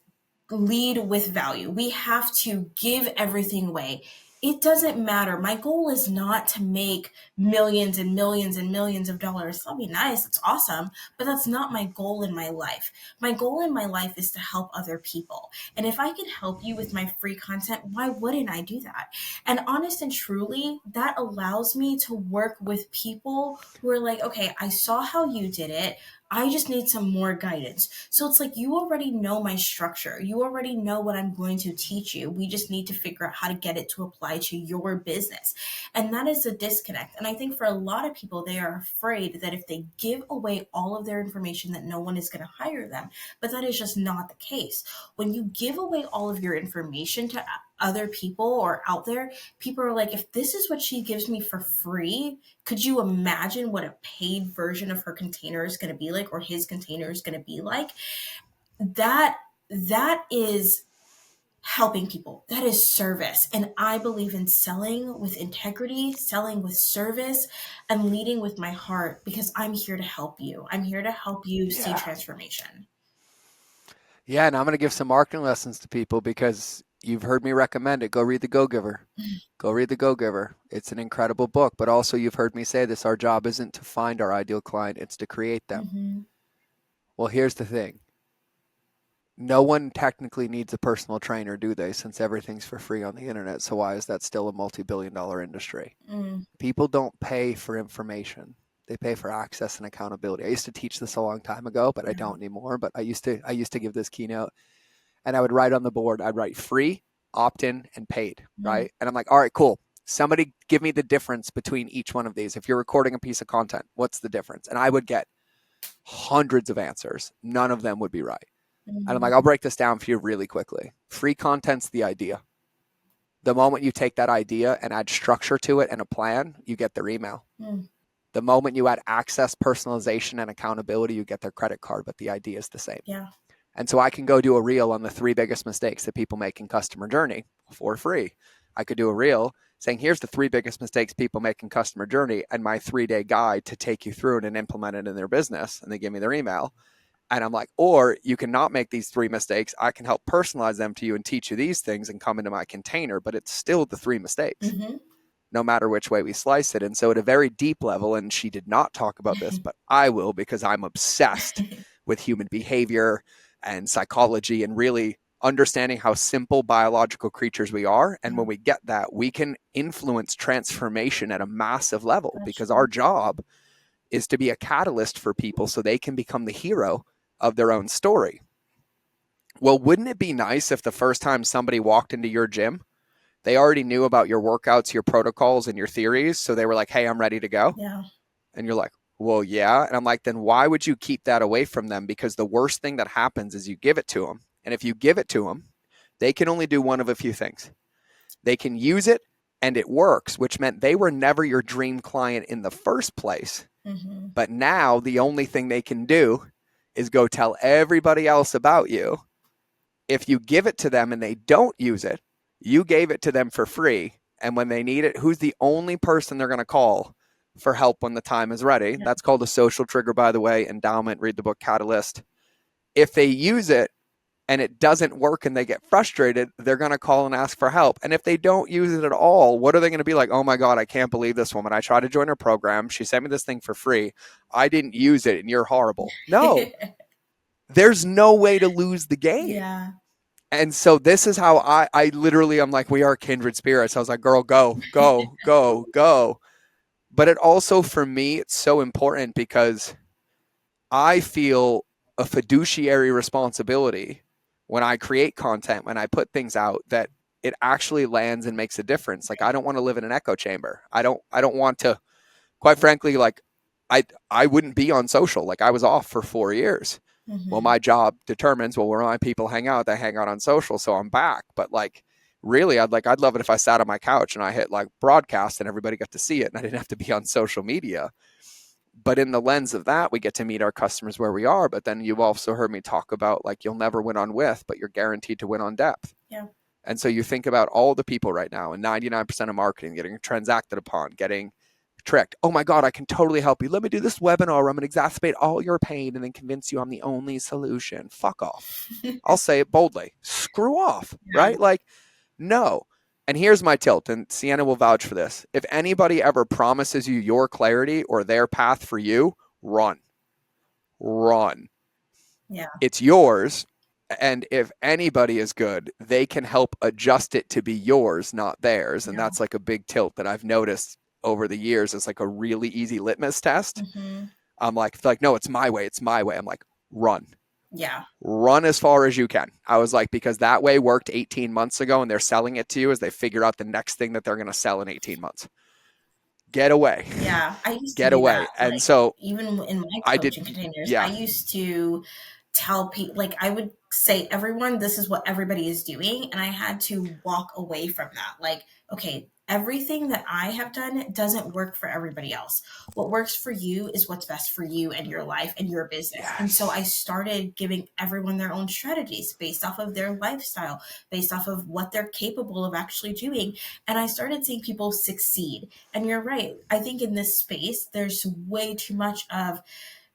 Speaker 2: lead with value. We have to give everything away. It doesn't matter. My goal is not to make millions and millions and millions of dollars. That'll be nice. It's awesome. But that's not my goal in my life. My goal in my life is to help other people. And if I can help you with my free content, why wouldn't I do that? And honest and truly, that allows me to work with people who are like, okay, I saw how you did it. I just need some more guidance. So it's like you already know my structure. You already know what I'm going to teach you. We just need to figure out how to get it to apply to your business. And that is a disconnect. And I think for a lot of people, they are afraid that if they give away all of their information, that no one is going to hire them. But that is just not the case. When you give away all of your information to other people or out there, people are like, if this is what she gives me for free, could you imagine what a paid version of her container is going to be like, or his container is going to be like? That is helping people. That is service. And I believe in selling with integrity, selling with service, and leading with my heart, because I'm here to help you. I'm here to help you see
Speaker 1: Yeah.
Speaker 2: transformation.
Speaker 1: Yeah, and I'm going to give some marketing lessons to people because you've heard me recommend it. Go read The Go Giver. Go read The Go Giver. It's an incredible book, but also you've heard me say this, our job isn't to find our ideal client, it's to create them.
Speaker 2: Mm-hmm.
Speaker 1: Well, here's the thing. No one technically needs a personal trainer, do they? Since everything's for free on the internet. So why is that still a multi-billion-dollar industry? People don't pay for information. They pay for access and accountability. I used to teach this a long time ago, but I don't anymore. But I used to give this keynote, and I would write on the board, I'd write free, opt-in, and paid, right? And I'm like, all right, cool. Somebody give me the difference between each one of these. If you're recording a piece of content, what's the difference? And I would get hundreds of answers. None of them would be right. And I'm like, I'll break this down for you really quickly. Free content's the idea. The moment you take that idea and add structure to it and a plan, you get their email. The moment you add access, personalization, and accountability, you get their credit card, but the idea is the same.
Speaker 2: Yeah.
Speaker 1: And so I can go do a reel on the 3 biggest mistakes that people make in customer journey for free. I could do a reel saying, here's the 3 biggest mistakes people make in customer journey and my 3-day guide to take you through it and implement it in their business. And they give me their email. And I'm like, or you cannot make these 3 mistakes. I can help personalize them to you and teach you these things and come into my container, but it's still the 3 mistakes, no matter which way we slice it. And so at a very deep level, and she did not talk about this, but I will, because I'm obsessed with human behavior and psychology and really understanding how simple biological creatures we are. And when we get that, we can influence transformation at a massive level, because our job is to be a catalyst for people so they can become the hero of their own story. Well, wouldn't it be nice if the first time somebody walked into your gym, they already knew about your workouts, your protocols, and your theories, so they were like, hey, I'm ready to go?
Speaker 2: Yeah.
Speaker 1: And you're like, well, yeah. And I'm like, then why would you keep that away from them? Because the worst thing that happens is you give it to them. And if you give it to them, they can only do one of a few things. They can use it and it works, which meant they were never your dream client in the first place.
Speaker 2: Mm-hmm.
Speaker 1: But now the only thing they can do is go tell everybody else about you. If you give it to them and they don't use it, you gave it to them for free. And when they need it, who's the only person they're going to call for help when the time is ready?
Speaker 2: Yeah.
Speaker 1: That's called a social trigger, by the way. Endowment, read the book Catalyst. If they use it and it doesn't work and they get frustrated, they're going to call and ask for help. And if they don't use it at all, what are they going to be like? Oh my God, I can't believe this woman. I tried to join her program. She sent me this thing for free. I didn't use it and you're horrible. No, there's no way to lose the game.
Speaker 2: Yeah.
Speaker 1: And so this is how I literally, I'm like, we are kindred spirits. I was like, girl, go, go, go, go. But it also, for me, it's so important because I feel a fiduciary responsibility when I create content, when I put things out, that it actually lands and makes a difference. Like, I don't want to live in an echo chamber. I don't want to, quite frankly, like I wouldn't be on social. Like, I was off for 4 years. Well,
Speaker 2: Mm-hmm.
Speaker 1: my job determines, well, where my people hang out, they hang out on social. So I'm back. But like, really, I'd love it if I sat on my couch and I hit like broadcast and everybody got to see it and I didn't have to be on social media. But in the lens of that, we get to meet our customers where we are. But then you've also heard me talk about like, you'll never win on width, but you're guaranteed to win on depth.
Speaker 2: Yeah.
Speaker 1: And so you think about all the people right now and 99% of marketing getting transacted upon, getting tricked. Oh my God, I can totally help you. Let me do this webinar where I'm going to exacerbate all your pain and then convince you I'm the only solution. Fuck off. I'll say it boldly. Screw off,
Speaker 2: Yeah.
Speaker 1: right? Like, no. And here's my tilt, and Cienna will vouch for this. If anybody ever promises you your clarity or their path for you, run. Run.
Speaker 2: Yeah.
Speaker 1: It's yours. And if anybody is good, they can help adjust it to be yours, not theirs. And
Speaker 2: Yeah.
Speaker 1: that's like a big tilt that I've noticed over the years. It's like a really easy litmus test.
Speaker 2: Mm-hmm.
Speaker 1: I'm like, no, it's my way. It's my way. I'm like, run.
Speaker 2: Yeah.
Speaker 1: Run as far as you can. I was like, because that way worked 18 months ago and they're selling it to you as they figure out the next thing that they're going to sell in 18 months. Get away.
Speaker 2: Yeah. I used to
Speaker 1: Get
Speaker 2: do
Speaker 1: away.
Speaker 2: that.
Speaker 1: And
Speaker 2: Like,
Speaker 1: so
Speaker 2: even in my
Speaker 1: I did.
Speaker 2: coaching containers, I
Speaker 1: Yeah.
Speaker 2: used to tell people, like, I would say, everyone, this is what everybody is doing. And I had to walk away from that. Like, okay, everything that I have done doesn't work for everybody else. What works for you is what's best for you and your life and your business.
Speaker 1: Yes.
Speaker 2: And so I started giving everyone their own strategies based off of their lifestyle, based off of what they're capable of actually doing. And I started seeing people succeed. And you're right. I think in this space, there's way too much of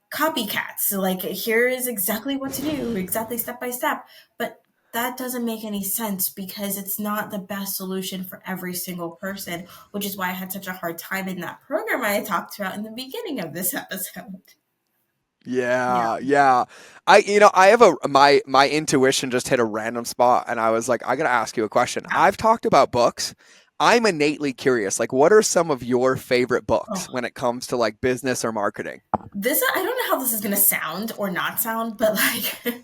Speaker 2: copycats. So like, here is exactly what to do, exactly step by step. But that doesn't make any sense because it's not the best solution for every single person, which is why I had such a hard time in that program I talked about in the beginning of this episode.
Speaker 1: Yeah, yeah. I have my intuition just hit a random spot and I was like, I gotta ask you a question.
Speaker 2: Yeah.
Speaker 1: I've talked about books. I'm innately curious. Like, what are some of your favorite books when it comes to like business or marketing?
Speaker 2: This, I don't know how this is gonna sound or not sound, but like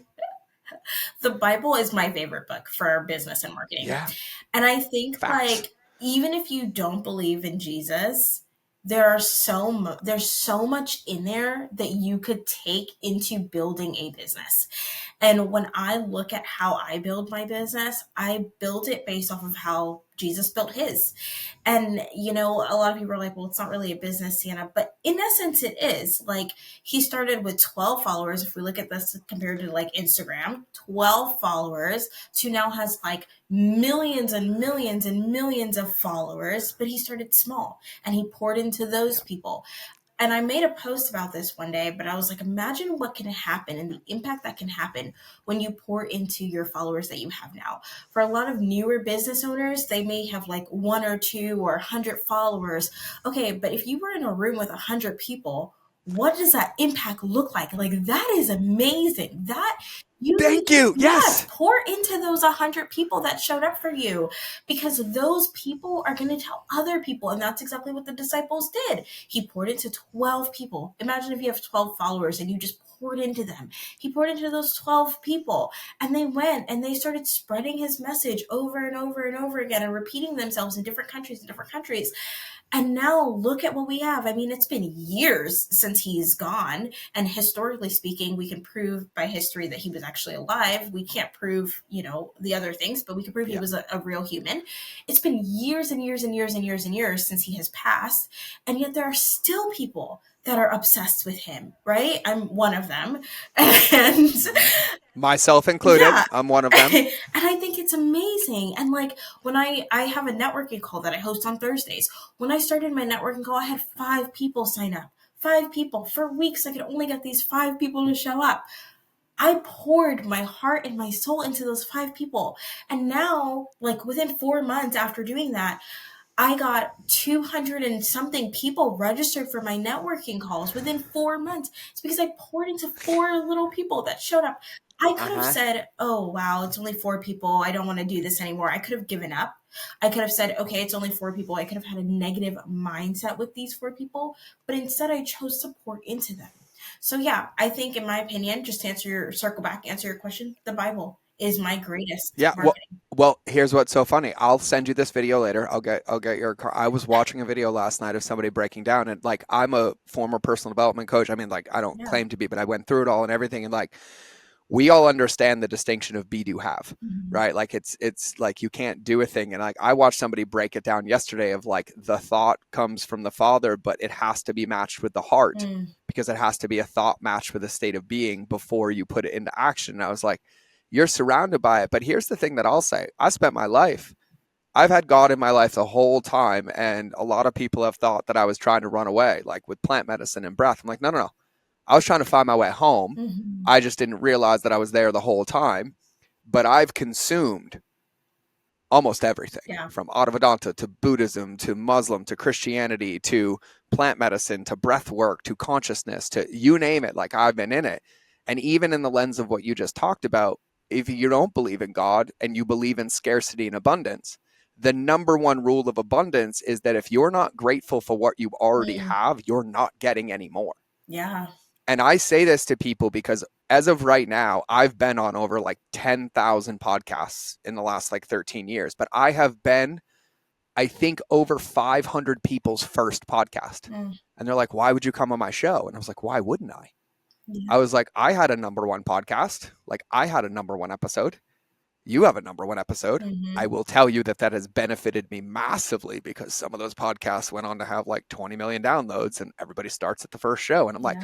Speaker 2: the Bible is my favorite book for business and marketing.
Speaker 1: Yeah.
Speaker 2: And I think
Speaker 1: Facts.
Speaker 2: like, even if you don't believe in Jesus, there's so much in there that you could take into building a business. And when I look at how I build my business, I build it based off of how Jesus built his. And, you know, a lot of people are like, well, it's not really a business, Cienna. But in essence, it is. Like, he started with 12 followers. If we look at this compared to like Instagram, 12 followers to now has like millions and millions and millions of followers. But he started small and he poured into those people. And I made a post about this one day, but I was like, imagine what can happen and the impact that can happen when you pour into your followers that you have now. For a lot of newer business owners, they may have like 1 or 2 or 100 followers. Okay, but if you were in a room with 100 people, what does that impact look like? Like, that is amazing. That you
Speaker 1: Thank you. Yes.
Speaker 2: pour into those 100 people that showed up for you, because those people are going to tell other people. And that's exactly what the disciples did. He poured into 12 people. Imagine if you have 12 followers and you just poured into them. He poured into those 12 people, and they went and they started spreading his message over and over and over again and repeating themselves in different countries. And now look at what we have. I mean, it's been years since he's gone. And historically speaking, we can prove by history that he was actually alive. We can't prove, the other things, but we can prove he was a real human. It's been years and years and years and years and years since he has passed. And yet there are still people that are obsessed with him, right? I'm one of them. And
Speaker 1: myself included, I'm one of them.
Speaker 2: And I think it's amazing. And like when I have a networking call that I host on Thursdays, when I started my networking call, I had 5 people sign up. 5 people. For weeks, I could only get these 5 people to show up. I poured my heart and my soul into those 5 people. And now, like within 4 months after doing that, I got 200 and something people registered for my networking calls within 4 months. It's because I poured into 4 little people that showed up. I could have said, oh, wow, it's only 4 people. I don't want to do this anymore. I could have given up. I could have said, okay, it's only 4 people. I could have had a negative mindset with these 4 people, but instead I chose to pour into them. So yeah, I think in my opinion, just to answer your question, the Bible is my greatest marketing.
Speaker 1: Well, here's what's so funny. I'll send you this video later. I'll get your car. I was watching a video last night of somebody breaking down, and like I'm a former personal development coach. I mean, like I don't claim to be, but I went through it all and everything, and like we all understand the distinction of be do have, right? Like it's like you can't do a thing. And like I watched somebody break it down yesterday of like the thought comes from the Father, but it has to be matched with the heart because it has to be a thought matched with a state of being before you put it into action. And I was like, you're surrounded by it. But here's the thing that I'll say. I've had God in my life the whole time. And a lot of people have thought that I was trying to run away, like with plant medicine and breath. I'm like, no. I was trying to find my way home. I just didn't realize that I was there the whole time. But I've consumed almost everything from Advaita to Buddhism to Muslim to Christianity to plant medicine to breath work to consciousness to you name it. Like I've been in it. And even in the lens of what you just talked about, if you don't believe in God and you believe in scarcity and abundance, the number one rule of abundance is that if you're not grateful for what you already have, you're not getting any more.
Speaker 2: Yeah.
Speaker 1: And I say this to people because as of right now, I've been on over like 10,000 podcasts in the last like 13 years, but I have been, I think, over 500 people's first podcast. And they're like, why would you come on my show? And I was like, why wouldn't I? I was like, I had a number 1 podcast. Like I had a number 1 episode. You have a number 1 episode. I will tell you that has benefited me massively because some of those podcasts went on to have like 20 million downloads and everybody starts at the first show. And I'm like,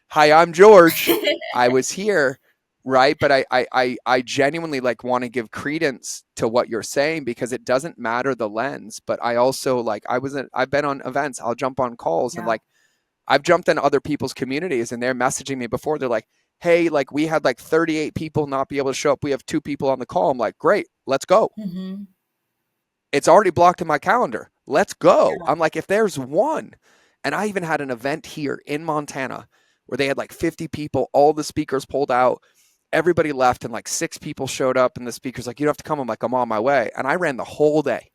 Speaker 1: hi, I'm George. I was here. Right. But I genuinely like want to give credence to what you're saying because it doesn't matter the lens. But I also like I've been on events. I'll jump on calls and like I've jumped in other people's communities and they're messaging me before. They're like, hey, like we had like 38 people not be able to show up. We have 2 people on the call. I'm like, great, let's go. It's already blocked in my calendar. Let's go. I'm like, if there's one, and I even had an event here in Montana where they had like 50 people, all the speakers pulled out, everybody left and like 6 people showed up and the speaker's like, you don't have to come. I'm like, I'm on my way. And I ran the whole day.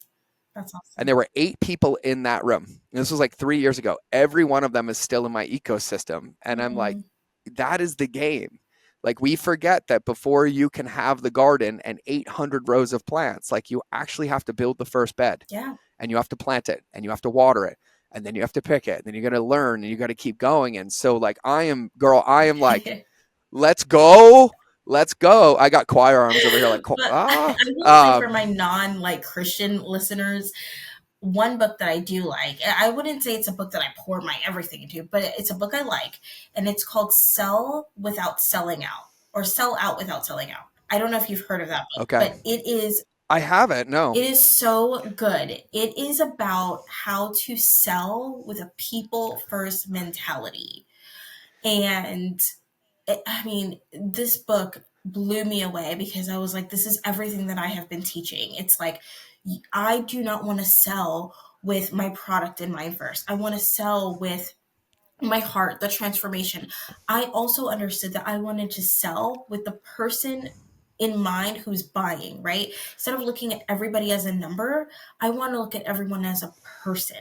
Speaker 2: That's awesome.
Speaker 1: And there were 8 people in that room. And this was like 3 years ago. Every one of them is still in my ecosystem. And I'm like, that is the game. Like we forget that before you can have the garden and 800 rows of plants, like you actually have to build the first bed.
Speaker 2: Yeah.
Speaker 1: And you have to plant it and you have to water it. And then you have to pick it. And then you got to learn and you got to keep going. And so like I am like, let's go. Let's go. I got choir arms over here. Like,
Speaker 2: I will say for my non Christian listeners, one book that I do like, I wouldn't say it's a book that I pour my everything into, but it's a book I like, and it's called Sell Without Selling Out, or Sell Out Without Selling Out. I don't know if you've heard of that book, but it is...
Speaker 1: I haven't, no.
Speaker 2: It is so good. It is about how to sell with a people-first mentality. And, this book blew me away because I was like, this is everything that I have been teaching. It's like, I do not want to sell with my product in mind first. I want to sell with my heart, the transformation. I also understood that I wanted to sell with the person in mind who's buying, right? Instead of looking at everybody as a number, I want to look at everyone as a person.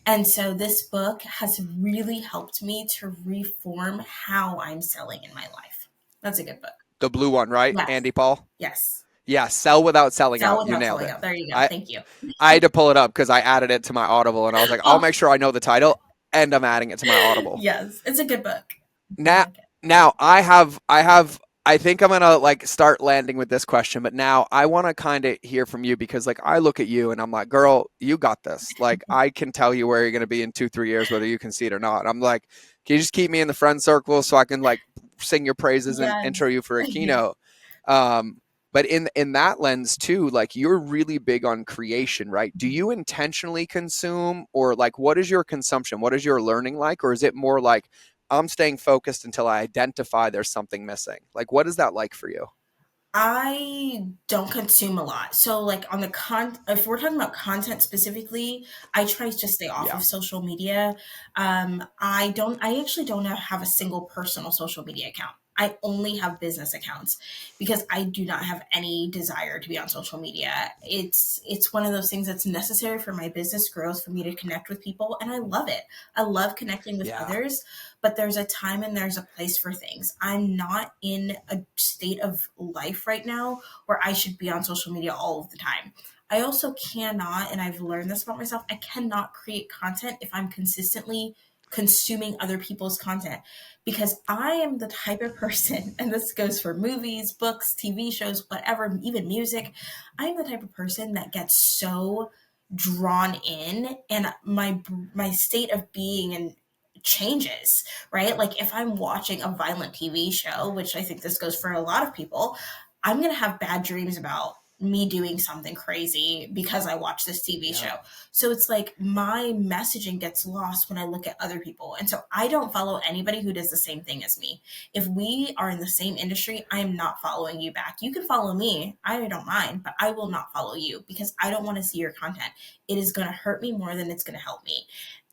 Speaker 2: And so this book has really helped me to reform how I'm selling in my life. That's a good book.
Speaker 1: The blue one, right?
Speaker 2: Yes.
Speaker 1: Andy Paul?
Speaker 2: Yes.
Speaker 1: Yeah, Sell Without Selling
Speaker 2: Sell
Speaker 1: Out. You
Speaker 2: without
Speaker 1: nailed
Speaker 2: selling
Speaker 1: it.
Speaker 2: out. There you go.
Speaker 1: I,
Speaker 2: Thank you.
Speaker 1: I had to pull it up because I added it to my Audible and I was like, I'll
Speaker 2: Oh,
Speaker 1: make sure I know the title and I'm adding it to my Audible.
Speaker 2: yes. It's a good book. I
Speaker 1: Now,
Speaker 2: like it.
Speaker 1: now I think I'm gonna like start landing with this question, but now I want to kind of hear from you because like I look at you and I'm like, girl, you got this. Like I can tell you where you're gonna be in 2-3 years, whether you can see it or not. I'm like, can you just keep me in the friend circle so I can like sing your praises and
Speaker 2: Yes.
Speaker 1: intro you for a keynote? Um, but in that lens too, like you're really big on creation, right? Do you intentionally consume, or like what is your consumption? What is your learning like, or is it more like I'm staying focused until I identify there's something missing? Like, what is that like for you?
Speaker 2: I don't consume a lot. So like on the if we're talking about content specifically, I try to stay off
Speaker 1: Yeah.
Speaker 2: of social media. I actually don't have a single personal social media account. I only have business accounts because I do not have any desire to be on social media. It's one of those things that's necessary for my business growth, for me to connect with people, and I love it. I love connecting with
Speaker 1: Yeah.
Speaker 2: others, but there's a time and there's a place for things. I'm not in a state of life right now where I should be on social media all of the time. I also cannot, and I've learned this about myself, I cannot create content if I'm consistently consuming other people's content, because I am the type of person, and this goes for movies, books, TV shows, whatever, even music. I am the type of person that gets so drawn in, and my state of being and changes, right? Like if I'm watching a violent TV show, which I think this goes for a lot of people, I'm going to have bad dreams about me doing something crazy because I watch this TV
Speaker 1: Yeah.
Speaker 2: show. So it's like my messaging gets lost when I look at other people. And so I don't follow anybody who does the same thing as me. If we are in the same industry, I am not following you back. You can follow me, I don't mind, but I will not follow you because I don't want to see your content. It is going to hurt me more than it's going to help me.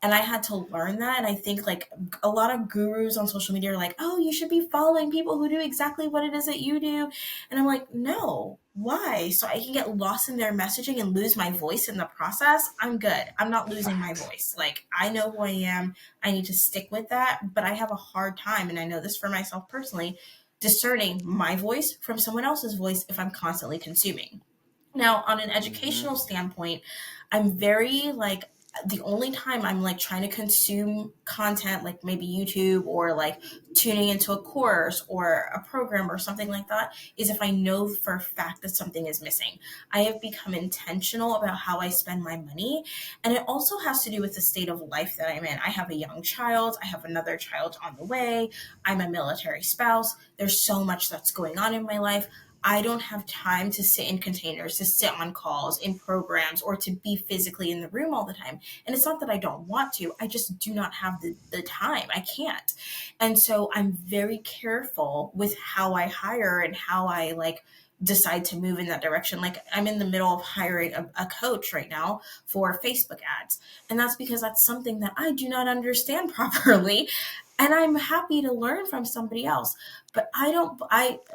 Speaker 2: And I had to learn that. And I think like a lot of gurus on social media are like, oh, you should be following people who do exactly what it is that you do. And I'm like, no, why? So I can get lost in their messaging and lose my voice in the process. I'm good. I'm not losing my
Speaker 1: Facts.
Speaker 2: voice. Like I know who I am. I need to stick with that. But I have a hard time, and I know this for myself personally, discerning my voice from someone else's voice if I'm constantly consuming. Now, on an
Speaker 1: Mm-hmm.
Speaker 2: educational standpoint, I'm very like, the only time I'm like trying to consume content, like maybe YouTube or like tuning into a course or a program or something like that, is if I know for a fact that something is missing. I have become intentional about how I spend my money. And it also has to do with the state of life that I'm in. I have a young child, I have another child on the way, I'm a military spouse. There's so much that's going on in my life. I don't have time to sit in containers, to sit on calls, in programs, or to be physically in the room all the time. And it's not that I don't want to, I just do not have the time. I can't. And so I'm very careful with how I hire and how I like decide to move in that direction. Like I'm in the middle of hiring a coach right now for Facebook ads. And that's because that's something that I do not understand properly. And I'm happy to learn from somebody else. But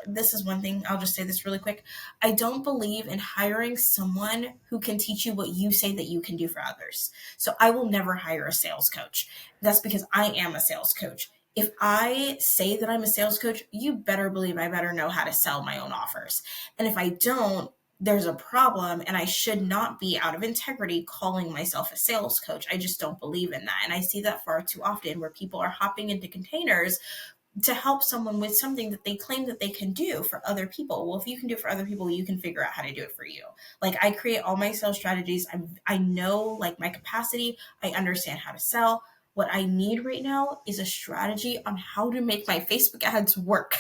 Speaker 2: this is one thing, I'll just say this really quick. I don't believe in hiring someone who can teach you what you say that you can do for others. So I will never hire a sales coach. That's because I am a sales coach. If I say that I'm a sales coach, you better believe I better know how to sell my own offers. And if I don't, there's a problem, and I should not be out of integrity calling myself a sales coach. I just don't believe in that. And I see that far too often where people are hopping into containers to help someone with something that they claim that they can do for other people. Well, if you can do it for other people, you can figure out how to do it for you. Like I create all my sales strategies. I know like my capacity. I understand how to sell. What I need right now is a strategy on how to make my Facebook ads work.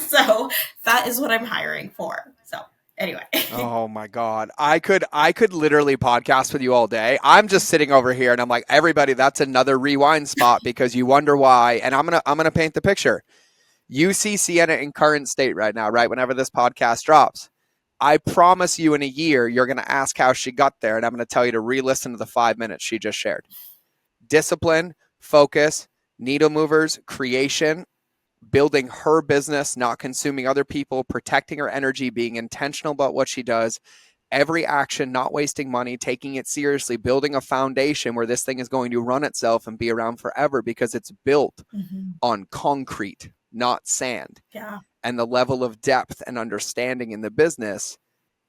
Speaker 2: So that is what I'm hiring for. So anyway.
Speaker 1: Oh my God. I could literally podcast with you all day. I'm just sitting over here and I'm like, everybody, that's another rewind spot because you wonder why. And I'm gonna paint the picture. You see Sienna in current state right now, right? Whenever this podcast drops. I promise you in a year, you're gonna ask how she got there, and I'm gonna tell you to re-listen to the 5 minutes she just shared. Discipline, focus, needle movers, creation, building her business, not consuming other people, protecting her energy, being intentional about what she does, every action, not wasting money, taking it seriously, building a foundation where this thing is going to run itself and be around forever because it's built on concrete, not sand.
Speaker 2: Yeah.
Speaker 1: And the level of depth and understanding in the business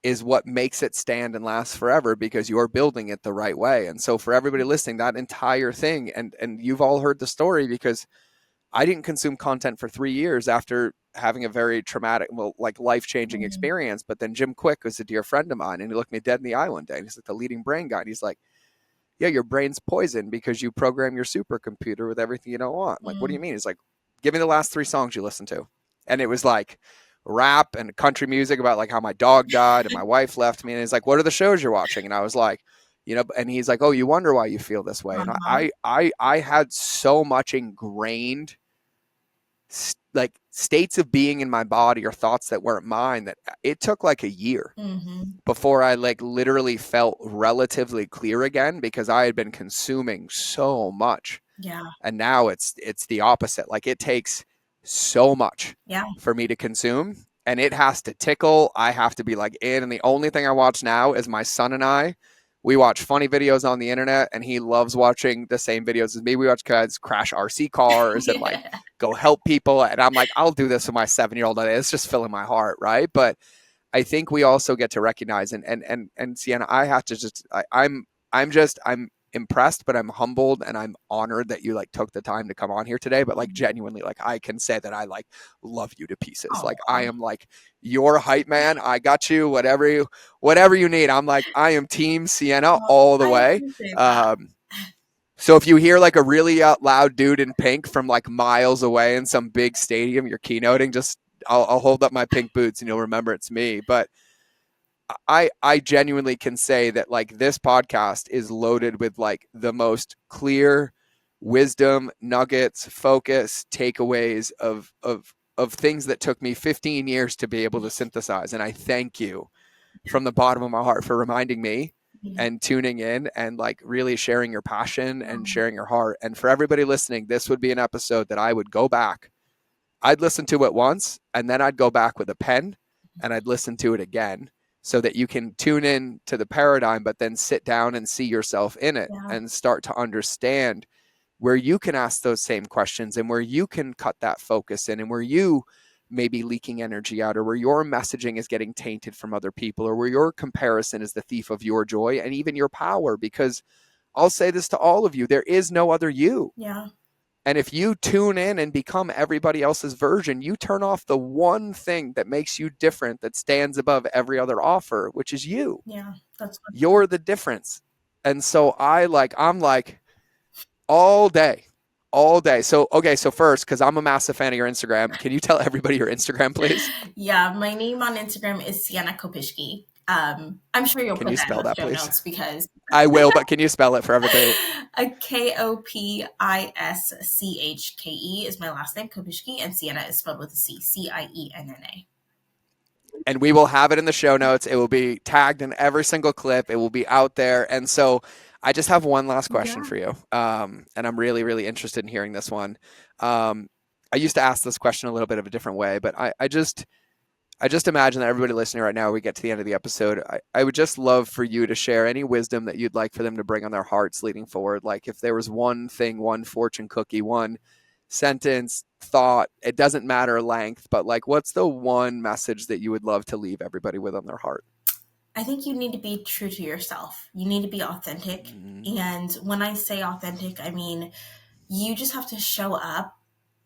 Speaker 1: is what makes it stand and last forever because you're building it the right way. And so for everybody listening, that entire thing, and you've all heard the story because I didn't consume content for 3 years after having a very traumatic, well, like life-changing experience. But then Jim Quick was a dear friend of mine, and he looked me dead in the eye one day, and he's like the leading brain guy. And he's like, yeah, your brain's poisoned because you program your supercomputer with everything you don't want. I'm like, what do you mean? He's like, give me the last 3 songs you listened to. And it was like rap and country music about like how my dog died and my wife left me. And he's like, what are the shows you're watching? And I was like, and he's like, oh, you wonder why you feel this way. And I had so much ingrained like states of being in my body or thoughts that weren't mine that it took like a year before I like literally felt relatively clear again because I had been consuming so much.
Speaker 2: Yeah.
Speaker 1: And now it's the opposite. Like it takes so much for me to consume and it has to tickle. I have to be like in. And the only thing I watch now is my son and I. We watch funny videos on the internet and he loves watching the same videos as me. We watch guys crash RC cars and like go help people. And I'm like, I'll do this with my 7-year-old. It's just filling my heart. Right. But I think we also get to recognize and Cienna, I have to just, I'm impressed, but I'm humbled and I'm honored that you like took the time to come on here today. But like genuinely, like I can say that I like love you to pieces.
Speaker 2: Aww.
Speaker 1: Like I am like your hype man. I got you, whatever you need. I'm like, I am team Cienna all the way. So if you hear like a really loud dude in pink from like miles away in some big stadium, you're keynoting, just I'll hold up my pink boots and you'll remember it's me. But I genuinely can say that like this podcast is loaded with like the most clear wisdom, nuggets, focus, takeaways of things that took me 15 years to be able to synthesize. And I thank you from the bottom of my heart for reminding me and tuning in and like really sharing your passion and sharing your heart. And for everybody listening, this would be an episode that I would go back. I'd listen to it once and then I'd go back with a pen and I'd listen to it again so that you can tune in to the paradigm, but then sit down and see yourself in it and start to understand where you can ask those same questions and where you can cut that focus in and where you may be leaking energy out or where your messaging is getting tainted from other people or where your comparison is the thief of your joy and even your power. Because I'll say this to all of you, there is no other you.
Speaker 2: Yeah.
Speaker 1: And if you tune in and become everybody else's version, you turn off the one thing that makes you different, that stands above every other offer, which is you.
Speaker 2: Yeah, that's what
Speaker 1: you're the difference. And so I'm like all day. So, okay. So first, cause I'm a massive fan of your Instagram. Can you tell everybody your Instagram, please?
Speaker 2: Yeah. My name on Instagram is Cienna Kopischke. I'm sure you'll put that in the show notes because
Speaker 1: I will, but can you spell it for everybody?
Speaker 2: Kopischke is my last name, Kopischke, and Cienna is spelled with a C, Cienna.
Speaker 1: And we will have it in the show notes. It will be tagged in every single clip. It will be out there. And so I just have one last question for you. And I'm really, really interested in hearing this one. I used to ask this question a little bit of a different way, but I just imagine that everybody listening right now, we get to the end of the episode. I would just love for you to share any wisdom that you'd like for them to bring on their hearts leading forward. Like if there was one thing, one fortune cookie, one sentence, thought, it doesn't matter length, but like what's the one message that you would love to leave everybody with on their heart?
Speaker 2: I think you need to be true to yourself. You need to be authentic. And when I say authentic, I mean, you just have to show up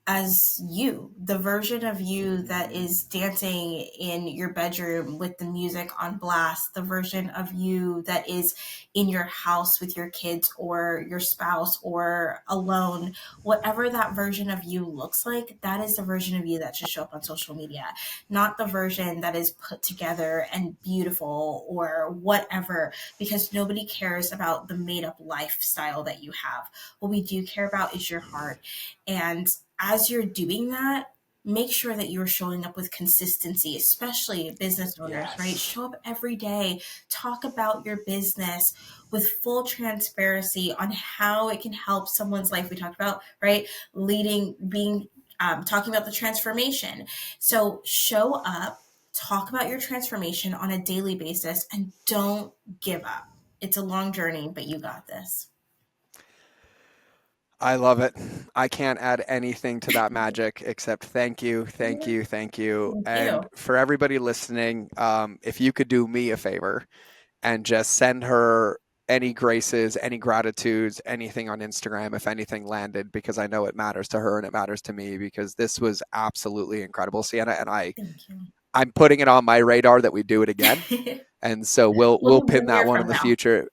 Speaker 2: as you, the version of you that is dancing in your bedroom with the music on blast, the version of you that is in your house with your kids or your spouse or alone, whatever that version of you looks like, that is the version of you that should show up on social media, not the version that is put together and beautiful or whatever, because nobody cares about the made up lifestyle that you have. What we do care about is your heart. And as you're doing that, make sure that you're showing up with consistency, especially business owners, right? Show up every day, talk about your business with full transparency on how it can help someone's life. We talked about, right? Being talking about the transformation. So show up, talk about your transformation on a daily basis, and don't give up. It's a long journey, but you got this.
Speaker 1: I love it. I can't add anything to that magic except thank you, thank you, thank you.
Speaker 2: Thank
Speaker 1: And
Speaker 2: you.
Speaker 1: for everybody listening, if you could do me a favor and just send her any graces, any gratitudes, anything on Instagram, if anything landed, because I know it matters to her and it matters to me, because this was absolutely incredible, Cienna. And
Speaker 2: Thank you.
Speaker 1: I'm putting it on my radar that we do it again. And so we'll
Speaker 2: We'll be
Speaker 1: pin
Speaker 2: 1 year
Speaker 1: that one in
Speaker 2: from
Speaker 1: the
Speaker 2: now.
Speaker 1: future.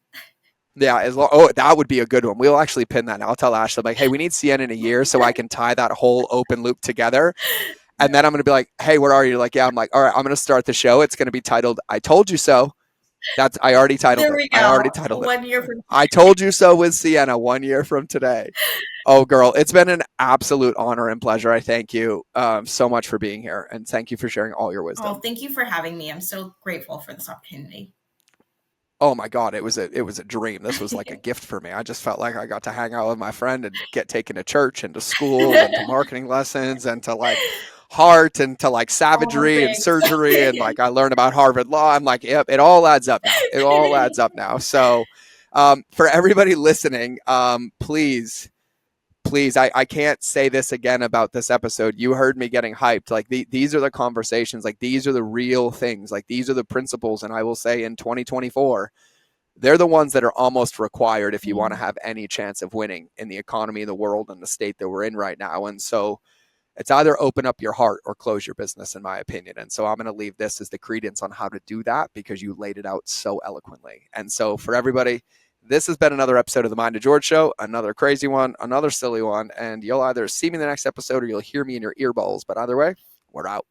Speaker 1: Yeah, as long. Oh, that would be a good one. We'll actually pin that. And I'll tell Ashley, like, hey, we need Cienna in a year so I can tie that whole open loop together. And then I'm going to be like, hey, where are you? Like, yeah, I'm like, all right, I'm going to start the show. It's going to be titled "I Told You So." I already titled
Speaker 2: There
Speaker 1: it.
Speaker 2: we
Speaker 1: I already
Speaker 2: go.
Speaker 1: titled it.
Speaker 2: 1 year from
Speaker 1: I told you so with Cienna 1 year from today. Oh, girl, it's been an absolute honor and pleasure. I thank you so much for being here, and thank you for sharing all your
Speaker 2: Oh,
Speaker 1: wisdom.
Speaker 2: thank you for having me. I'm so grateful for this opportunity.
Speaker 1: Oh my God, it was a dream. This was like a gift for me. I just felt like I got to hang out with my friend and get taken to church and to school and to marketing lessons and to like heart and to like
Speaker 2: All the
Speaker 1: savagery and surgery and
Speaker 2: things.
Speaker 1: like I learned about Harvard Law. I'm like, yep, it all adds up now. It all adds up now. So for everybody listening, please, I can't say this again about this episode. You heard me getting hyped. Like these are the conversations, like these are the real things, like these are the principles. And I will say in 2024, they're the ones that are almost required if you want to
Speaker 2: Mm.
Speaker 1: have any chance of winning in the economy of the world and the state that we're in right now. And so it's either open up your heart or close your business, in my opinion. And so I'm going to leave this as the credence on how to do that because you laid it out so eloquently. And so for everybody, this has been another episode of the Mind of George Show, another crazy one, another silly one. And you'll either see me in the next episode or you'll hear me in your earballs. But either way, we're out.